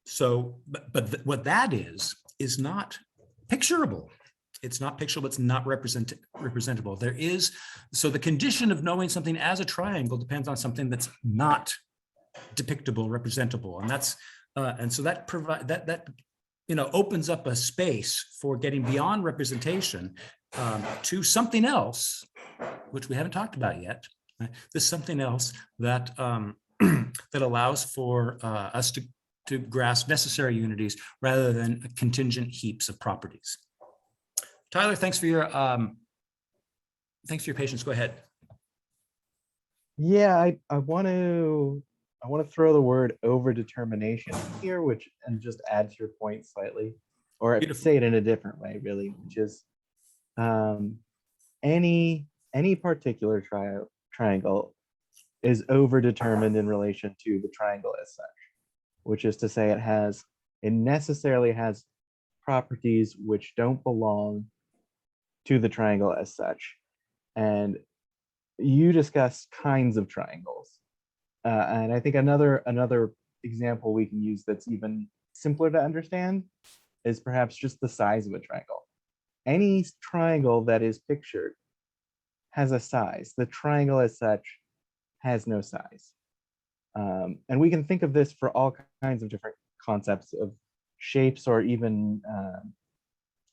so, but what that is not picturable. It's not picturable, it's not representable. There is, so the condition of knowing something as a triangle depends on something that's not depictable, representable. And that's, and so that provide that opens up a space for getting beyond representation to something else, which we haven't talked about yet. Right? There's something else that that allows for us to grasp necessary unities rather than contingent heaps of properties. Tyler, thanks for your patience. Go ahead. Yeah, I want to throw the word overdetermination here, and just add to your point slightly, or Beautiful. say it in a different way, really, which is any particular triangle is overdetermined in relation to the triangle as such, which is to say it necessarily has properties which don't belong to the triangle as such. And you discussed kinds of triangles. And I think another example we can use that's even simpler to understand is perhaps just the size of a triangle. Any triangle that is pictured has a size. The triangle as such has no size. And we can think of this for all kinds of different concepts of shapes, or even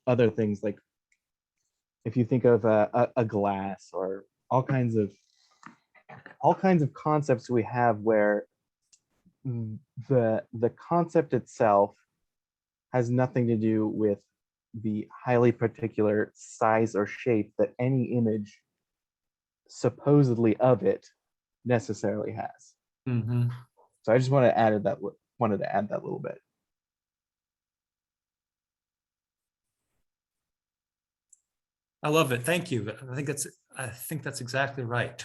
other things, like if you think of a glass, or all kinds of concepts we have where the concept itself has nothing to do with the highly particular size or shape that any image supposedly of it necessarily has. Mm-hmm. So I just wanted to add that little bit. I love it. Thank you. I think that's exactly right.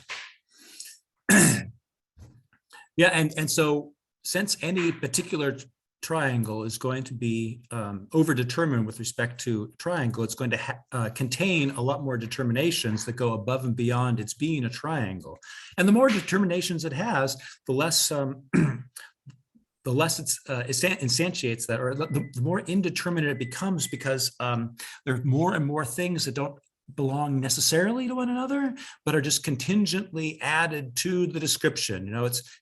Yeah, and so since any particular triangle is going to be overdetermined with respect to triangle, it's going to contain a lot more determinations that go above and beyond its being a triangle. And the more determinations it has, the less the less it instantiates that, or the more indeterminate it becomes, because there are more and more things that don't belong necessarily to one another, but are just contingently added to the description.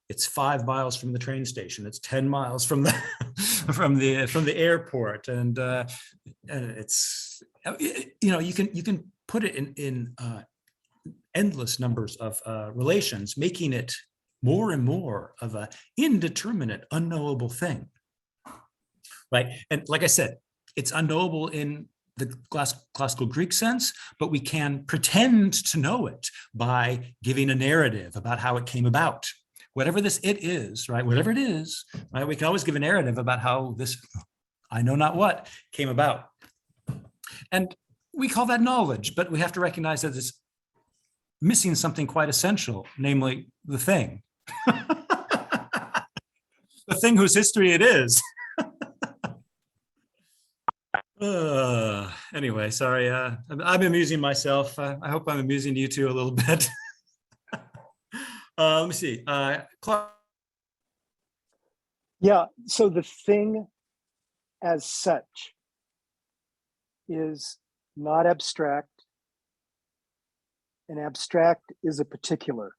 It's 5 miles from the train station. It's 10 miles from the from the airport, and it's you can put it in endless numbers of relations, making it more and more of an indeterminate, unknowable thing, right? And like I said, it's unknowable in the classical Greek sense, but we can pretend to know it by giving a narrative about how it came about. Whatever this it is, right? Whatever it is, right? We can always give a narrative about how this, I know not what, came about. And we call that knowledge, but we have to recognize that it's missing something quite essential, namely the thing. The thing whose history it is. Anyway, sorry. I'm amusing myself. I hope I'm amusing you too a little bit. Let me see. Clark. Yeah, so the thing as such is not abstract, and abstract is a particular.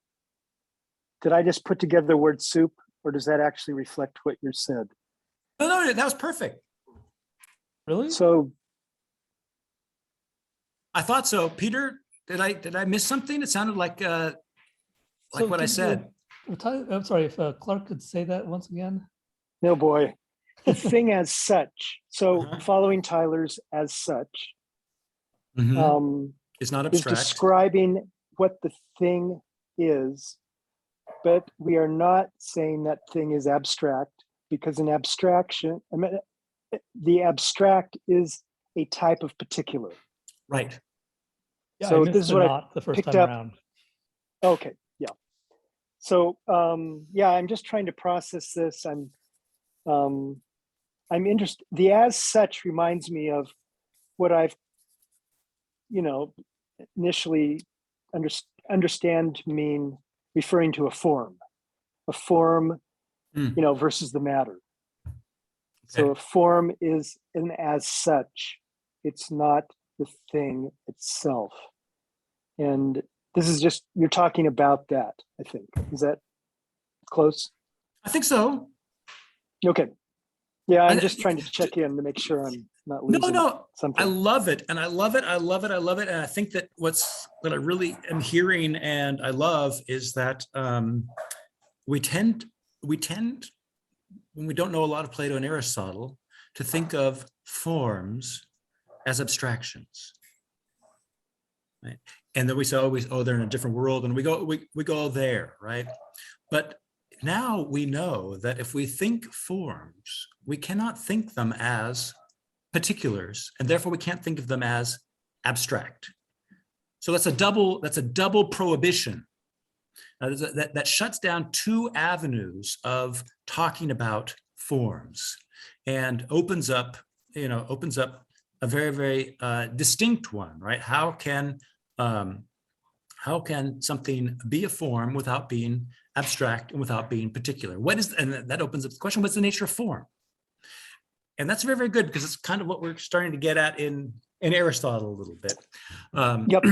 Did I just put together word soup, or does that actually reflect what you said? No, that was perfect. Really? So I thought so. Peter, did I miss something? It sounded like So what I could said. I'm sorry, if Clark could say that once again. no boy, the thing as such. So Uh-huh. following Tyler's as such Mhm. It's not is abstract. describing what the thing is, but we are not saying that thing is abstract, because an abstraction, I mean, the abstract is a type of particular. Right. Yeah, So I missed this is the what I not the first picked time up. around. Okay, yeah. So yeah, I'm just trying to process this. I'm interested. The as such reminds me of what I've, initially understand to mean referring to a form Mm. versus the matter. Okay. So a form is an as such. It's not the thing itself. And this is just, you're talking about that, I think. Is that close? I think so. Okay. Yeah, I'm I- just trying to check in to make sure I'm not No, losing I something. love it. And I love it. I love it. I love it. And I think that what I really am hearing and I love is that we tend, when we don't know a lot of Plato and Aristotle, to think of forms as abstractions. Right? And then we say, oh, they're in a different world, and we go there, right? But now we know that if we think forms, we cannot think them as particulars, and therefore we can't think of them as abstract. So that's a double prohibition. That shuts down two avenues of talking about forms, and opens up a very, very distinct one, right? How can something be a form without being abstract and without being particular? And that opens up the question, what's the nature of form? And that's very, very good, because it's kind of what we're starting to get at in Aristotle a little bit. Yep.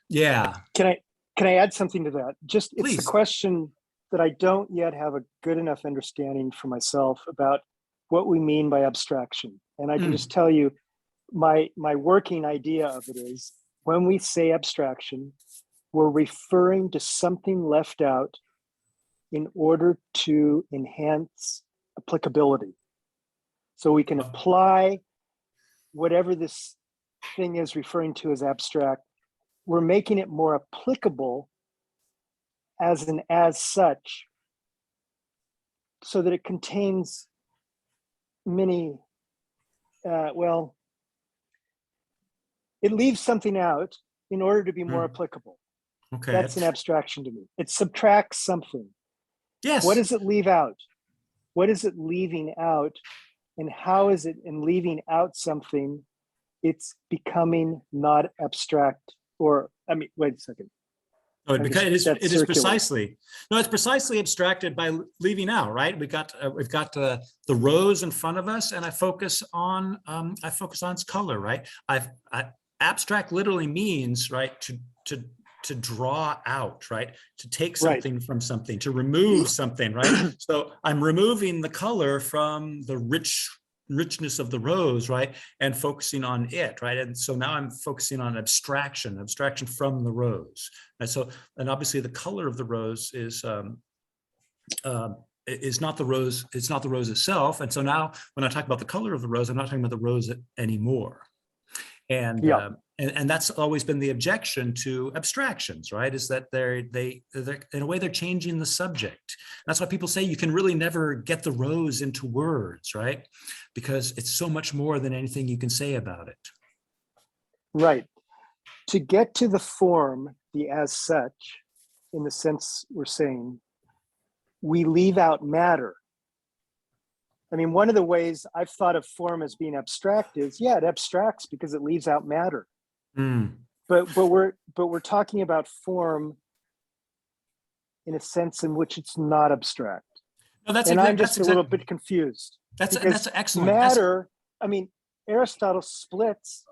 Yeah. Can I add something to that? Just, it's Please. the question that I don't yet have a good enough understanding for myself about what we mean by abstraction. And I can just tell you, my working idea of it is, when we say abstraction, we're referring to something left out in order to enhance applicability. So we can apply whatever this thing is referring to as abstract. We're making it more applicable as such, so that it contains many, it leaves something out in order to be more applicable. Okay. That's an abstraction to me. It subtracts something. Yes. What does it leave out? What is it leaving out? And how is it, in leaving out something, it's becoming not abstract? Or, I mean, wait a second. Oh, because it That's is circular. precisely. No, it's precisely abstracted by leaving out, right? We've got the rose in front of us, and I focus on its color, right? Abstract literally means, right, to draw out, right? To take something from something, to remove something, right? So I'm removing the color from the richness of the rose, right? And focusing on it, right? And so now I'm focusing on abstraction from the rose. And so, and obviously the color of the rose is not the rose, it's not the rose itself. And so now when I talk about the color of the rose, I'm not talking about the rose anymore. And and that's always been the objection to abstractions, right? Is that they're in a way they're changing the subject. That's why people say you can really never get the rose into words, right? Because it's so much more than anything you can say about it. Right. To get to the form, the as such, in the sense we're saying, we leave out matter. I mean, one of the ways I've thought of form as being abstract is, yeah, it abstracts because it leaves out matter. Mm. But we're talking about form in a sense in which it's not abstract. No, that's And exact- I'm just that's a little exact- bit confused. That's because excellent. That's- Matter, I mean, Aristotle splits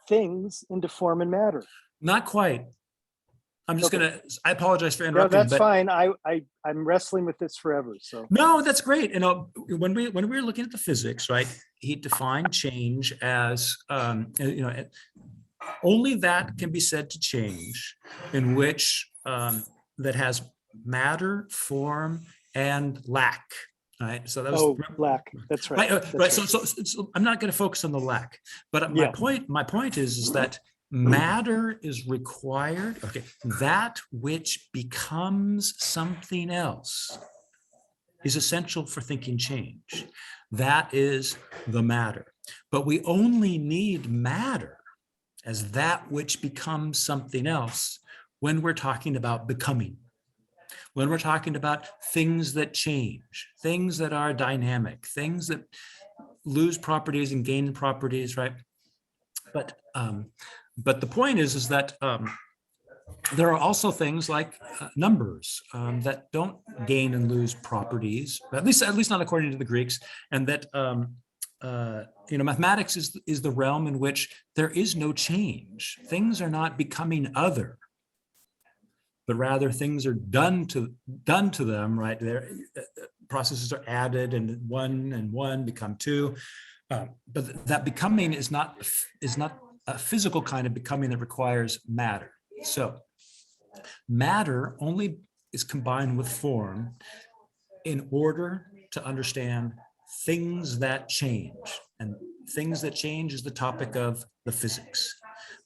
things into form and matter. Not quite. I'm just Okay. gonna, I apologize for No, interrupting. that's but fine. I'm wrestling with this forever. So No, that's great. You know, when we were looking at the physics, right, he defined change as, only that can be said to change in which that has matter, form, and lack. Right. So that was lack. That's right. right. That's Right. So I'm not going to focus on the lack, but Yeah. my point is that matter is required. Okay, that which becomes something else is essential for thinking change. That is the matter. But we only need matter as that which becomes something else when we're talking about becoming. When we're talking about things that change, things that are dynamic, things that lose properties and gain properties, right? But the point is that there are also things like numbers that don't gain and lose properties, at least not according to the Greeks, and that mathematics is the realm in which there is no change. Things are not becoming other, but rather things are done to them, right? Their processes are added, and one become two. But that becoming is not a physical kind of becoming that requires matter. So matter only is combined with form in order to understand things that change. And things that change is the topic of the physics.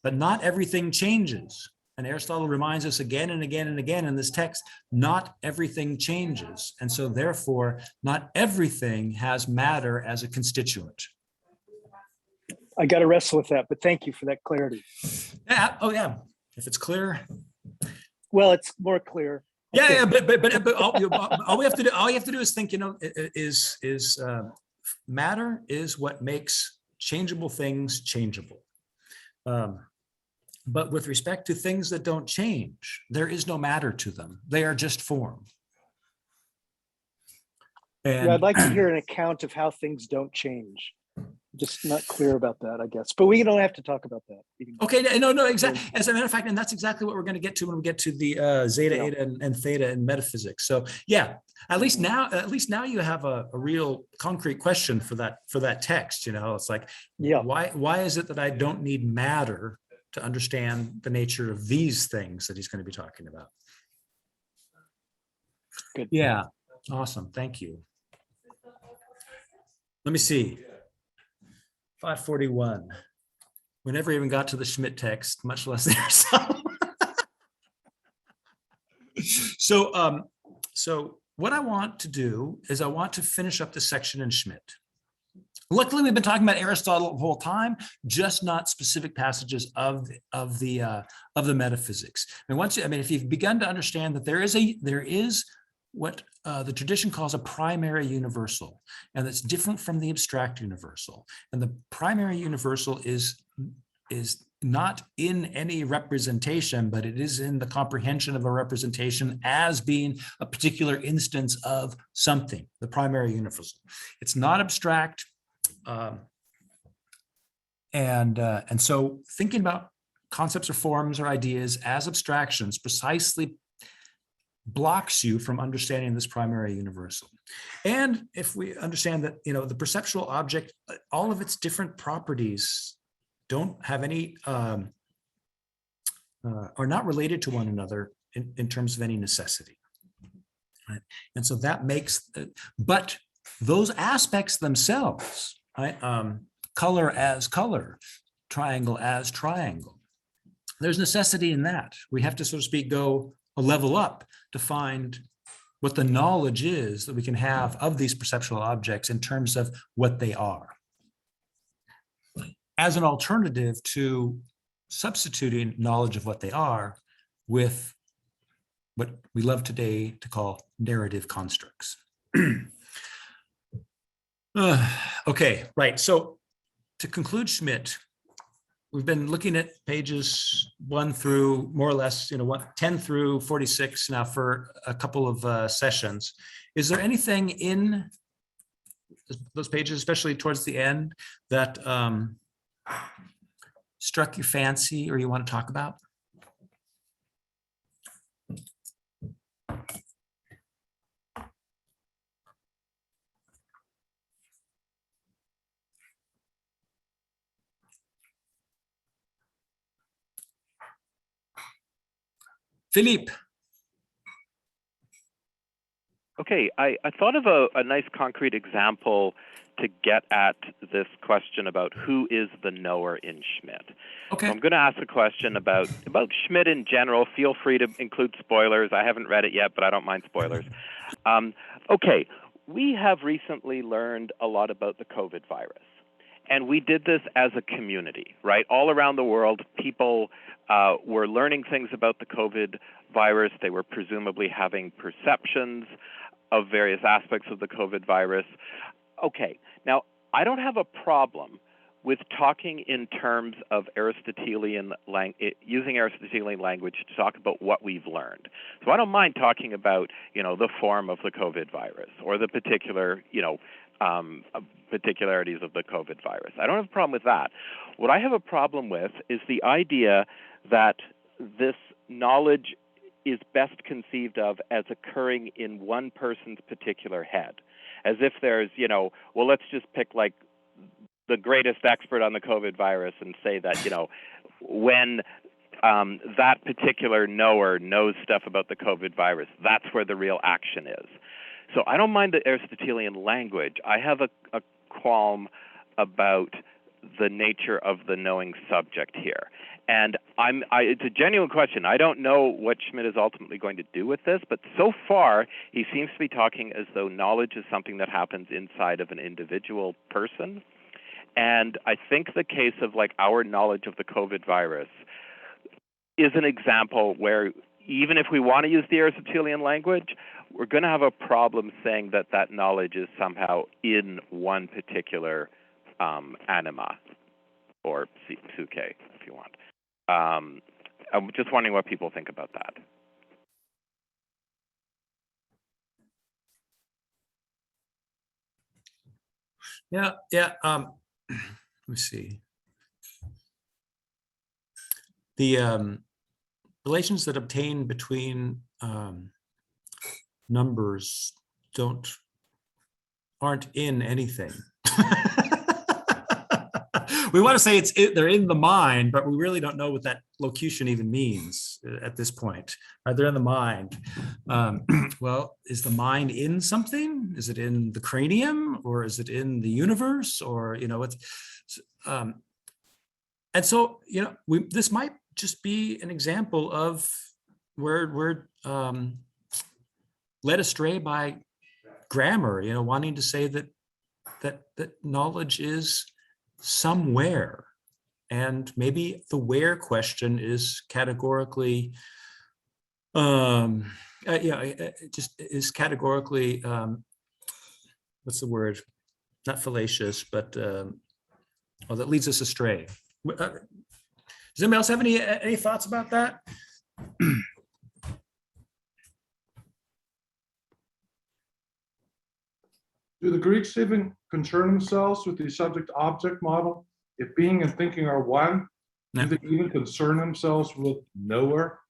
But not everything changes. And Aristotle reminds us again and again and again in this text, not everything changes. And so therefore, not everything has matter as a constituent. I got to wrestle with that, but thank you for that clarity. Yeah. Oh, yeah. If it's clear. Well, it's more clear. Yeah, but all we have to do is think. Matter is what makes changeable things changeable. But with respect to things that don't change, there is no matter to them. They are just form. And Yeah, I'd like to hear an account of how things don't change. Just not clear about that, I guess. But we don't have to talk about that. Okay, no, exactly. As a matter of fact, and that's exactly what we're going to get to when we get to the zeta, eta, and theta in metaphysics. So yeah, at least now you have a real concrete question for that text. It's like, yeah, why is it that I don't need matter to understand the nature of these things that he's going to be talking about? Good. Yeah, awesome. Thank you. Let me see. 541. We never even got to the Schmidt text, much less the Aristotle. So what I want to do is I want to finish up the section in Schmidt. Luckily, we've been talking about Aristotle the whole time, just not specific passages of the metaphysics. And if you've begun to understand that there is what the tradition calls a primary universal, and that's different from the abstract universal. And the primary universal is not in any representation, but it is in the comprehension of a representation as being a particular instance of something, the primary universal. It's not abstract. And so thinking about concepts or forms or ideas as abstractions precisely blocks you from understanding this primary universal. And if we understand that, the perceptual object, all of its different properties don't have any, are not related to one another in terms of any necessity. Right? And so that makes, but those aspects themselves, right? Color as color, triangle as triangle, there's necessity in that. We have to, so to speak, go a level up to find what the knowledge is that we can have of these perceptual objects in terms of what they are, as an alternative to substituting knowledge of what they are with what we love today to call narrative constructs. Okay, right. So to conclude Schmidt, we've been looking at pages 1 through more or less, 10 through 46 now for a couple of sessions. Is there anything in those pages, especially towards the end, that struck your fancy or you want to talk about? Philippe. Okay, I thought of a nice concrete example to get at this question about who is the knower in Schmidt. Okay. So I'm going to ask a question about Schmidt in general. Feel free to include spoilers. I haven't read it yet, but I don't mind spoilers. Okay, we have recently learned a lot about the COVID virus. And we did this as a community, right? All around the world, people were learning things about the COVID virus. They were presumably having perceptions of various aspects of the COVID virus. Okay, now I don't have a problem with talking in terms of Aristotelian using Aristotelian language to talk about what we've learned. So I don't mind talking about, the form of the COVID virus or the particular, particularities of the COVID virus. I don't have a problem with that. What I have a problem with is the idea that this knowledge is best conceived of as occurring in one person's particular head, as if there's, well, let's just pick like the greatest expert on the COVID virus and say that, when that particular knower knows stuff about the COVID virus, that's where the real action is. So I don't mind the Aristotelian language. I have a qualm about the nature of the knowing subject here. And it's a genuine question. I don't know what Schmidt is ultimately going to do with this, but so far he seems to be talking as though knowledge is something that happens inside of an individual person. And I think the case of like our knowledge of the COVID virus is an example where even if we want to use the Aristotelian language, we're going to have a problem saying that that knowledge is somehow in one particular anima, or suke, if you want. I'm just wondering what people think about that. Yeah. Let me see. The relations that obtain between numbers aren't in anything. We want to say they're in the mind, but we really don't know what that locution even means at this point. They're in the mind. Well, is the mind in something? Is it in the cranium, or is it in the universe, or and so this might just be an example of where we're led astray by grammar. Wanting to say that knowledge is somewhere, and maybe the where question is categorically just is categorically what's the word, not fallacious, but that leads us astray. Does anybody else have any thoughts about that? Do the Greeks even concern themselves with the subject-object model? If being and thinking are one, do they even concern themselves with knower?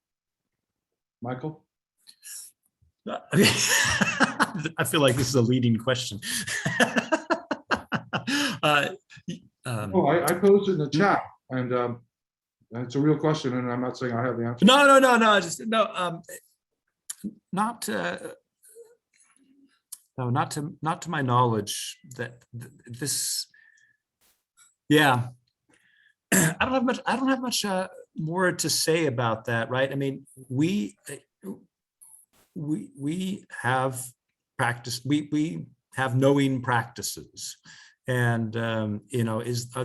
Michael? I feel like this is a leading question. I posed it in the chat, and it's a real question, and I'm not saying I have the answer. No. Not to my knowledge that this. Yeah, I don't have much more to say about that, right? I mean, we have practice. We have knowing practices, and are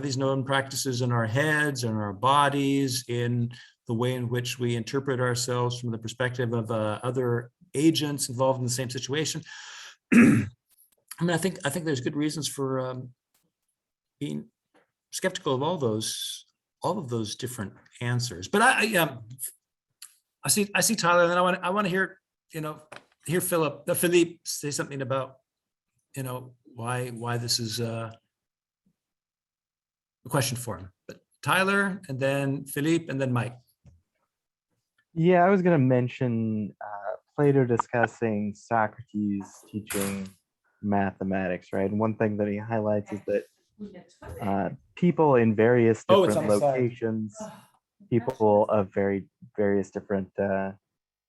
these knowing practices in our heads, in our bodies, in the way in which we interpret ourselves from the perspective of other agents involved in the same situation. I mean, I think there's good reasons for being skeptical of all of those different answers. But I see Tyler, and then I want to hear Philippe say something about why this is a question for him. But Tyler, and then Philippe, and then Mike. Yeah, I was going to mention Plato discussing Socrates teaching mathematics, right? And one thing that he highlights is that people in various different locations, people of various different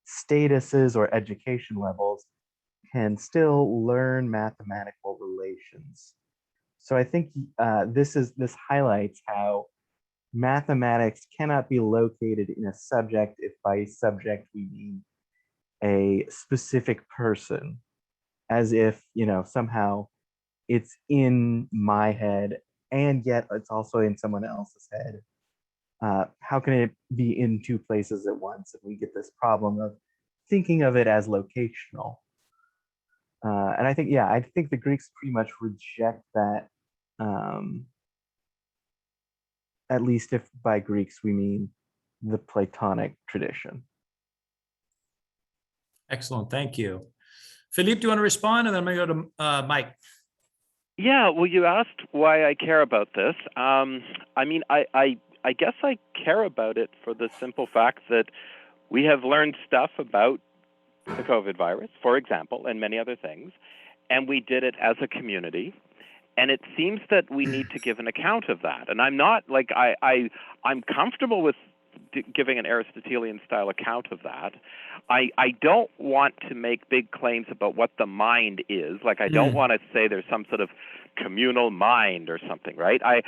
statuses or education levels can still learn mathematical relations. So I think this highlights how mathematics cannot be located in a subject if by subject we mean a specific person, as if somehow it's in my head and yet it's also in someone else's head. How can it be in two places at once? And we get this problem of thinking of it as locational. And I think the Greeks pretty much reject that. At least if by Greeks we mean the Platonic tradition. Excellent, thank you. Philippe, do you want to respond? And then I'm going to go to Mike. Yeah, well, you asked why I care about this. I mean, I guess I care about it for the simple fact that we have learned stuff about the COVID virus, for example, and many other things, and we did it as a community. And it seems that we need to give an account of that. And I'm not like I'm comfortable with giving an Aristotelian style account of that. I don't want to make big claims about what the mind is. Like I don't want to say there's some sort of communal mind or something, right? I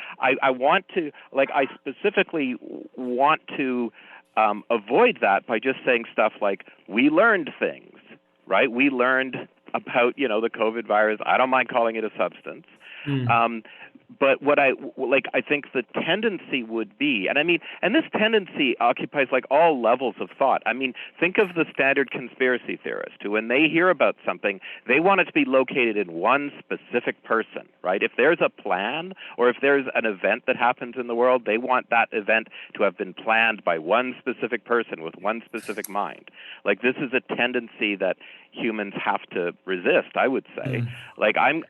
want to, like, I specifically want to avoid that by just saying stuff like, we learned things, right? We learned about, the COVID virus. I don't mind calling it a substance. But what I think the tendency would be, and this tendency occupies like all levels of thought. I mean, think of the standard conspiracy theorist who, when they hear about something, they want it to be located in one specific person, right? If there's a plan or if there's an event that happens in the world, they want that event to have been planned by one specific person with one specific mind. Like this is a tendency that humans have to resist, I would say. I'm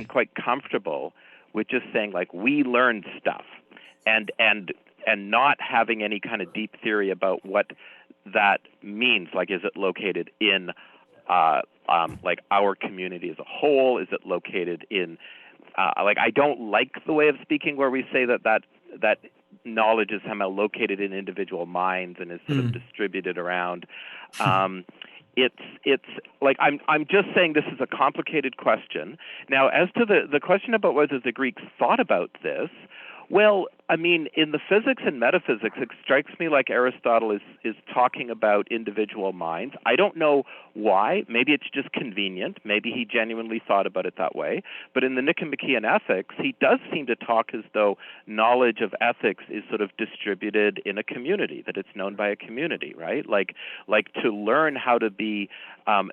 quite comfortable with just saying like we learned stuff and not having any kind of deep theory about what that means. Like, is it located in like our community as a whole? Is it located in I don't like the way of speaking where we say that knowledge is somehow located in individual minds and is sort of distributed around. It's like I'm just saying this is a complicated question. Now, as to the question about whether the Greeks thought about this, well, I mean, in the physics and metaphysics, it strikes me like Aristotle is talking about individual minds. I don't know why. Maybe it's just convenient. Maybe he genuinely thought about it that way. But in the Nicomachean Ethics, he does seem to talk as though knowledge of ethics is sort of distributed in a community, that it's known by a community, right? Like to learn how to be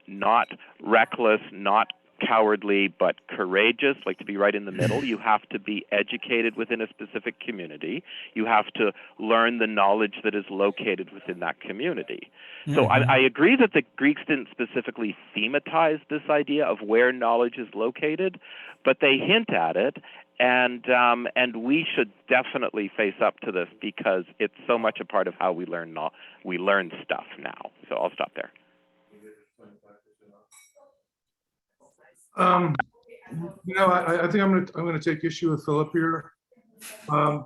not reckless, not cowardly, but courageous, like to be right in the middle. You have to be educated within a specific community. You have to learn the knowledge that is located within that community. So I agree that the Greeks didn't specifically thematize this idea of where knowledge is located, but they hint at it, and we should definitely face up to this because it's so much a part of how we learn stuff now. So I'll stop there. I think I'm gonna take issue with Philip here,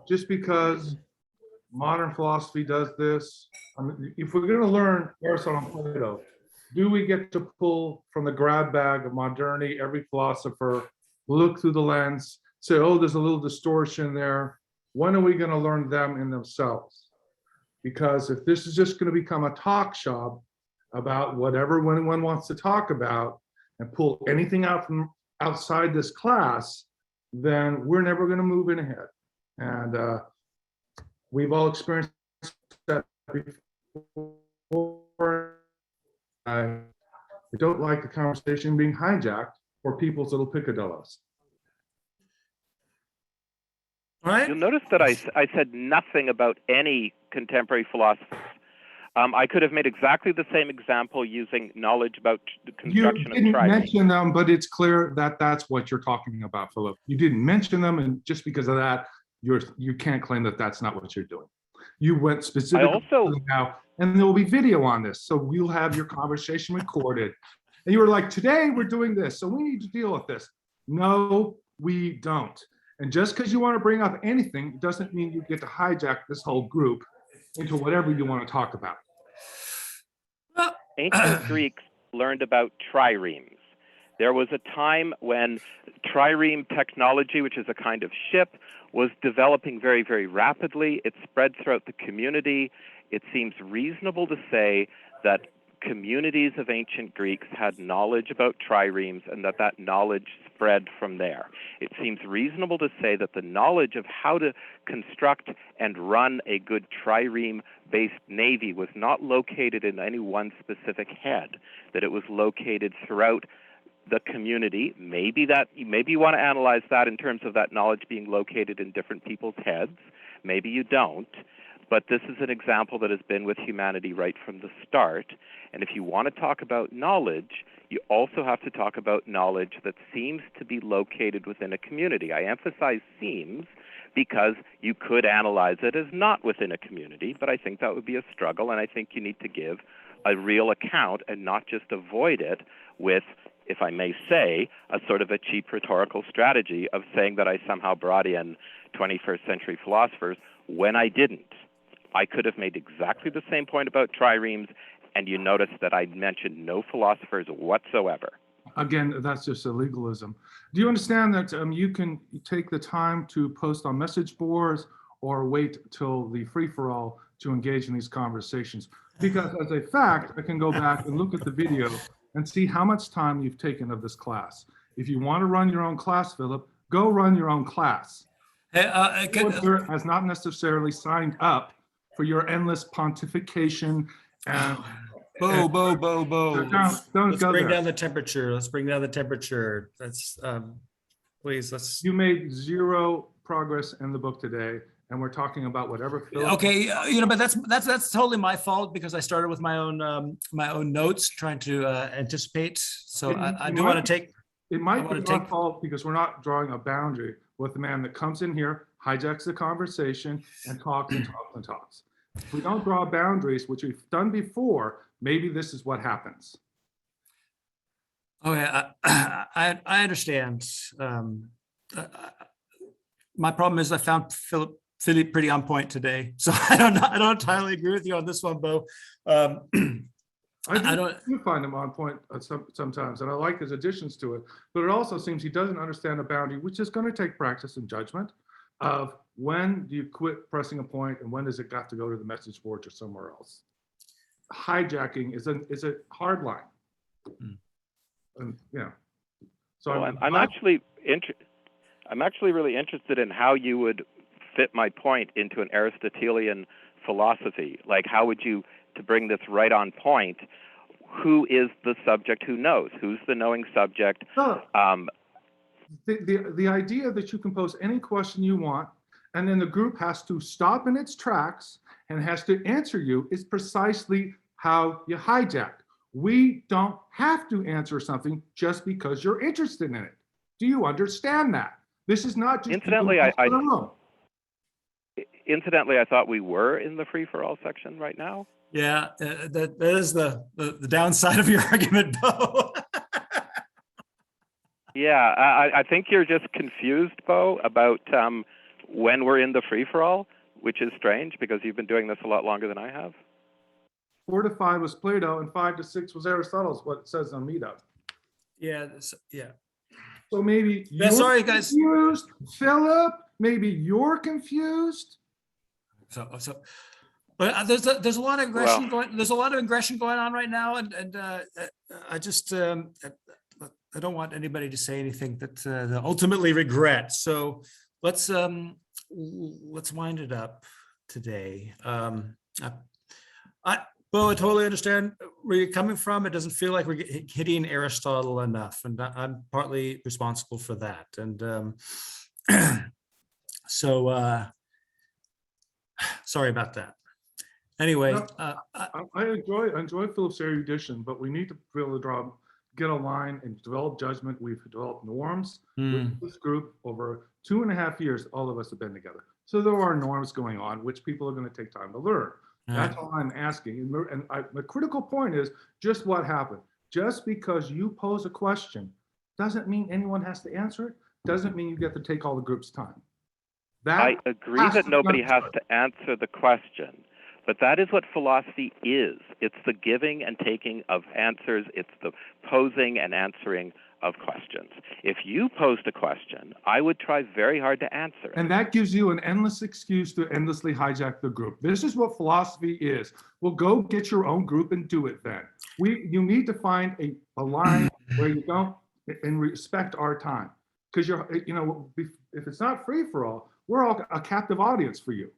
just because modern philosophy does this. I mean, if we're gonna learn Aristotle and Plato, do we get to pull from the grab bag of modernity, every philosopher, look through the lens, say, oh, there's a little distortion there. When are we gonna learn them in themselves? Because if this is just gonna become a talk shop about whatever anyone wants to talk about, and pull anything out from outside this class, then we're never going to move in ahead. And we've all experienced before. I don't like the conversation being hijacked for people's little picadillos. All right. You'll notice that I said nothing about any contemporary philosophers. I could have made exactly the same example using knowledge about the You construction of didn't triremes. mention them, but it's clear that that's what you're talking about, Philip. You didn't mention them, and just because of that, you can't claim that that's not what you're doing. You went specifically now, and there will be video on this, so we'll have your conversation recorded. And you were like, today we're doing this, so we need to deal with this. No, we don't. And just because you want to bring up anything doesn't mean you get to hijack this whole group into whatever you want to talk about. Ancient Greeks learned about triremes. There was a time when trireme technology, which is a kind of ship, was developing very, very rapidly. It spread throughout the community. It seems reasonable to say that communities of ancient Greeks had knowledge about triremes and that knowledge spread from there. It seems reasonable to say that the knowledge of how to construct and run a good trireme-based navy was not located in any one specific head, that it was located throughout the community. Maybe you want to analyze that in terms of that knowledge being located in different people's heads. Maybe you don't. But this is an example that has been with humanity right from the start. And if you want to talk about knowledge, you also have to talk about knowledge that seems to be located within a community. I emphasize seems because you could analyze it as not within a community, but I think that would be a struggle, and I think you need to give a real account and not just avoid it with, if I may say, a sort of a cheap rhetorical strategy of saying that I somehow brought in 21st century philosophers when I didn't. I could have made exactly the same point about triremes, and you notice that I mentioned no philosophers whatsoever. Again, that's just a legalism. Do you understand that you can take the time to post on message boards or wait till the free-for-all to engage in these conversations? Because as a fact, I can go back and look at the video and see how much time you've taken of this class. If you want to run your own class, Philip, go run your own class. Has not necessarily signed up for your endless pontification and Bo. Don't Let's go bring there. down the temperature. Let's bring down the temperature. That's please. Let's. You made zero progress in the book today, and we're talking about whatever. Okay, but that's totally my fault because I started with my own notes, trying to anticipate. So I do want to take. It might be our fault because we're not drawing a boundary with the man that comes in here, hijacks the conversation, and talks and talks and talks. If we don't draw boundaries, which we've done before, maybe this is what happens. Okay, I understand. My problem is I found Philip pretty on point today, so I don't entirely agree with you on this one, Bo. I do find him on point sometimes, and I like his additions to it. But it also seems he doesn't understand a boundary, which is going to take practice and judgment of when do you quit pressing a point and when does it have to go to the message board or somewhere else. Hijacking is a hard line. And so well, I'm actually really interested in how you would fit my point into an Aristotelian philosophy. Like, how would you, to bring this right on point, who is the subject who knows? Who's the knowing subject? The idea that you can pose any question you want, and then the group has to stop in its tracks and has to answer you is precisely how you hijack. We don't have to answer something just because you're interested in it. Do you understand that? This is not just incidentally, Incidentally, I thought we were in the free-for-all section right now. Yeah, that is the downside of your argument, Bo. Yeah, I think you're just confused, Bo, about when we're in the free-for-all, which is strange because you've been doing this a lot longer than I have. 4 to 5 was Plato and 5 to 6 was Aristotle, is what it says on Meetup. Yeah. So maybe you're sorry, guys. Confused, Philip. Maybe you're confused. But there's a lot of aggression going. There's a lot of aggression going on right now, and I just I don't want anybody to say anything that they'll ultimately regret. So let's wind it up today. Well, I totally understand where you're coming from. It doesn't feel like we're hitting Aristotle enough, and I'm partly responsible for that. And so sorry about that. Anyway, No, I enjoy Philip's erudition, but we need to be able to get a line and develop judgment. We've developed norms with this group over 2.5 years. All of us have been together. So there are norms going on, which people are going to take time to learn. That's all I'm asking. And the critical point is just what happened. Just because you pose a question doesn't mean anyone has to answer it. Doesn't mean you get to take all the group's time. I agree that nobody has to answer the question, but that is what philosophy is. It's the giving and taking of answers. It's the posing and answering of questions. If you posed a question, I would try very hard to answer it. And that gives you an endless excuse to endlessly hijack the group. This is what philosophy is. Well, go get your own group and do it then. You need to find a line where you don't and respect our time. Because if it's not free for all, we're all a captive audience for you.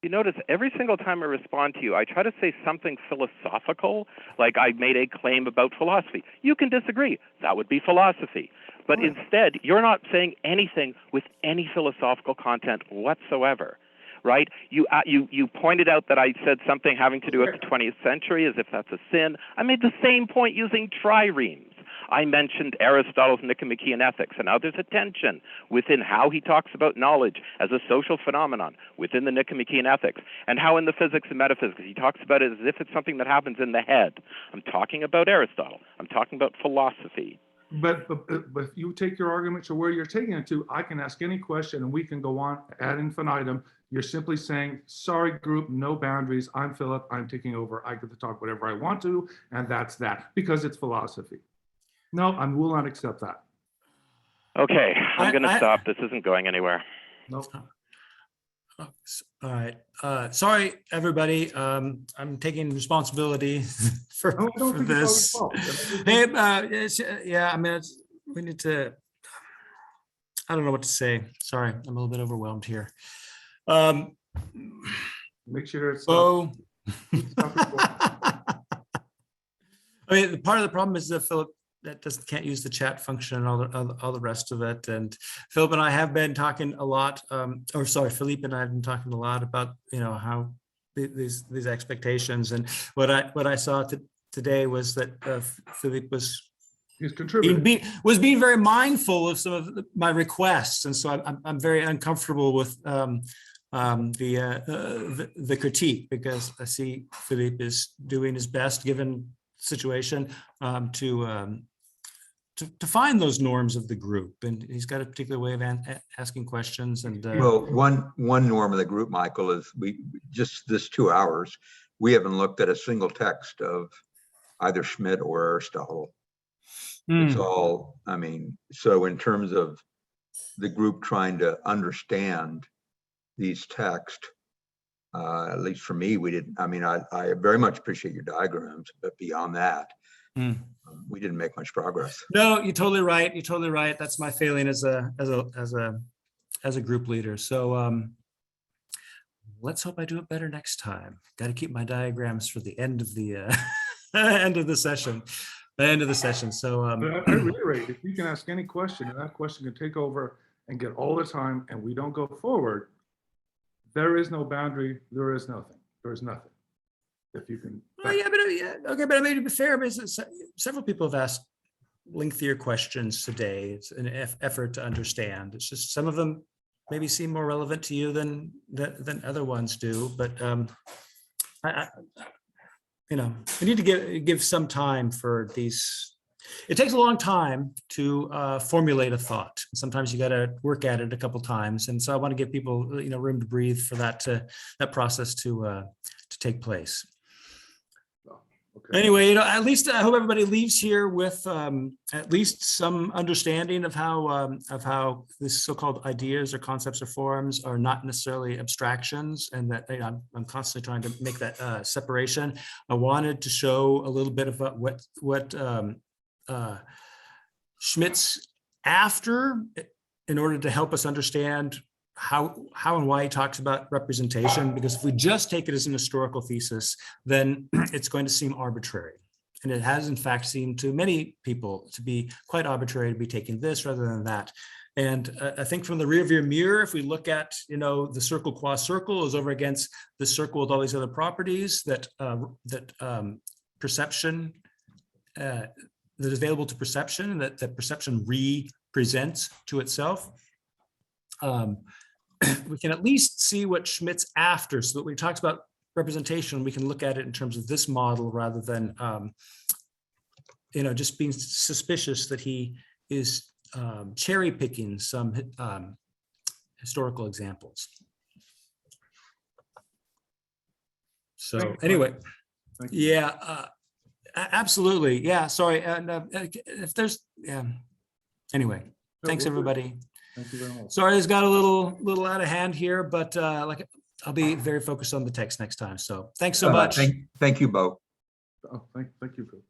You notice every single time I respond to you, I try to say something philosophical, like I made a claim about philosophy. You can disagree. That would be philosophy. But instead, you're not saying anything with any philosophical content whatsoever, right? You pointed out that I said something having to do with the 20th century as if that's a sin. I made the same point using triremes. I mentioned Aristotle's Nicomachean Ethics, and now there's a tension within how he talks about knowledge as a social phenomenon within the Nicomachean Ethics, and how in the Physics and Metaphysics he talks about it as if it's something that happens in the head. I'm talking about Aristotle. I'm talking about philosophy. But if you take your argument to where you're taking it to, I can ask any question and we can go on ad infinitum. You're simply saying, sorry, group, no boundaries. I'm Philip. I'm taking over. I get to talk whatever I want to, and that's that, because it's philosophy. No, I will not accept that. Okay, I'm going to stop. This isn't going anywhere. Nope. All right. Sorry, everybody. I'm taking responsibility for this. Hey, yeah, I mean, we need to, I don't know what to say. Sorry, I'm a little bit overwhelmed here. Make sure it's. Oh. I mean, part of the problem is that Philip can't use the chat function and all the rest of it. And Philip and I have been talking a lot, Philippe and I have been talking a lot about, how these expectations. And what I saw today was that Philippe was being very mindful of some of my requests. And so I'm very uncomfortable with the critique, because I see Philippe is doing his best given situation to find those norms of the group, and he's got a particular way of asking questions. And well, one norm of the group, Michael, is we just this 2 hours we haven't looked at a single text of either Schmidt or Aristotle. It's all, I mean, so in terms of the group trying to understand these texts, at least for me, we didn't. I mean, I very much appreciate your diagrams, but beyond that, we didn't make much progress. No, you're totally right. You're totally right. That's my failing as a group leader. So let's hope I do it better next time. Got to keep my diagrams for the end of the end of the session. The end of the session. So I reiterate, if you can ask any question, and that question can take over and get all the time, and we don't go forward, there is no boundary. There is nothing. There is nothing. If you can. Well, yeah, okay, but I mean, to be fair, several people have asked lengthier questions today. It's an effort to understand. It's just some of them maybe seem more relevant to you than other ones do. But we need to give some time for these. It takes a long time to formulate a thought. Sometimes you got to work at it a couple times, and so I want to give people room to breathe for that process to take place. Okay. Anyway, at least I hope everybody leaves here with at least some understanding of how these so-called ideas or concepts or forms are not necessarily abstractions, and that I'm constantly trying to make that separation. I wanted to show a little bit of what Schmidt's after, in order to help us understand how and why he talks about representation, because if we just take it as an historical thesis, then it's going to seem arbitrary. And it has in fact seemed to many people to be quite arbitrary, to be taking this rather than that. And I think from the rearview mirror, if we look at, the circle qua circle is over against the circle with all these other properties that perception, that is available to perception, and that perception represents to itself. We can at least see what Schmidt's after, so that when he talks about representation, we can look at it in terms of this model rather than, just being suspicious that he is cherry picking some historical examples. So Thank you. anyway, Thank you. yeah, absolutely. Yeah, sorry. And if there's, anyway, thanks we're good. everybody. Thank you very much. Sorry, this got a little out of hand here, but I'll be very focused on the text next time. So thanks so much. Thank you, Bo. Oh, thank you, Phil.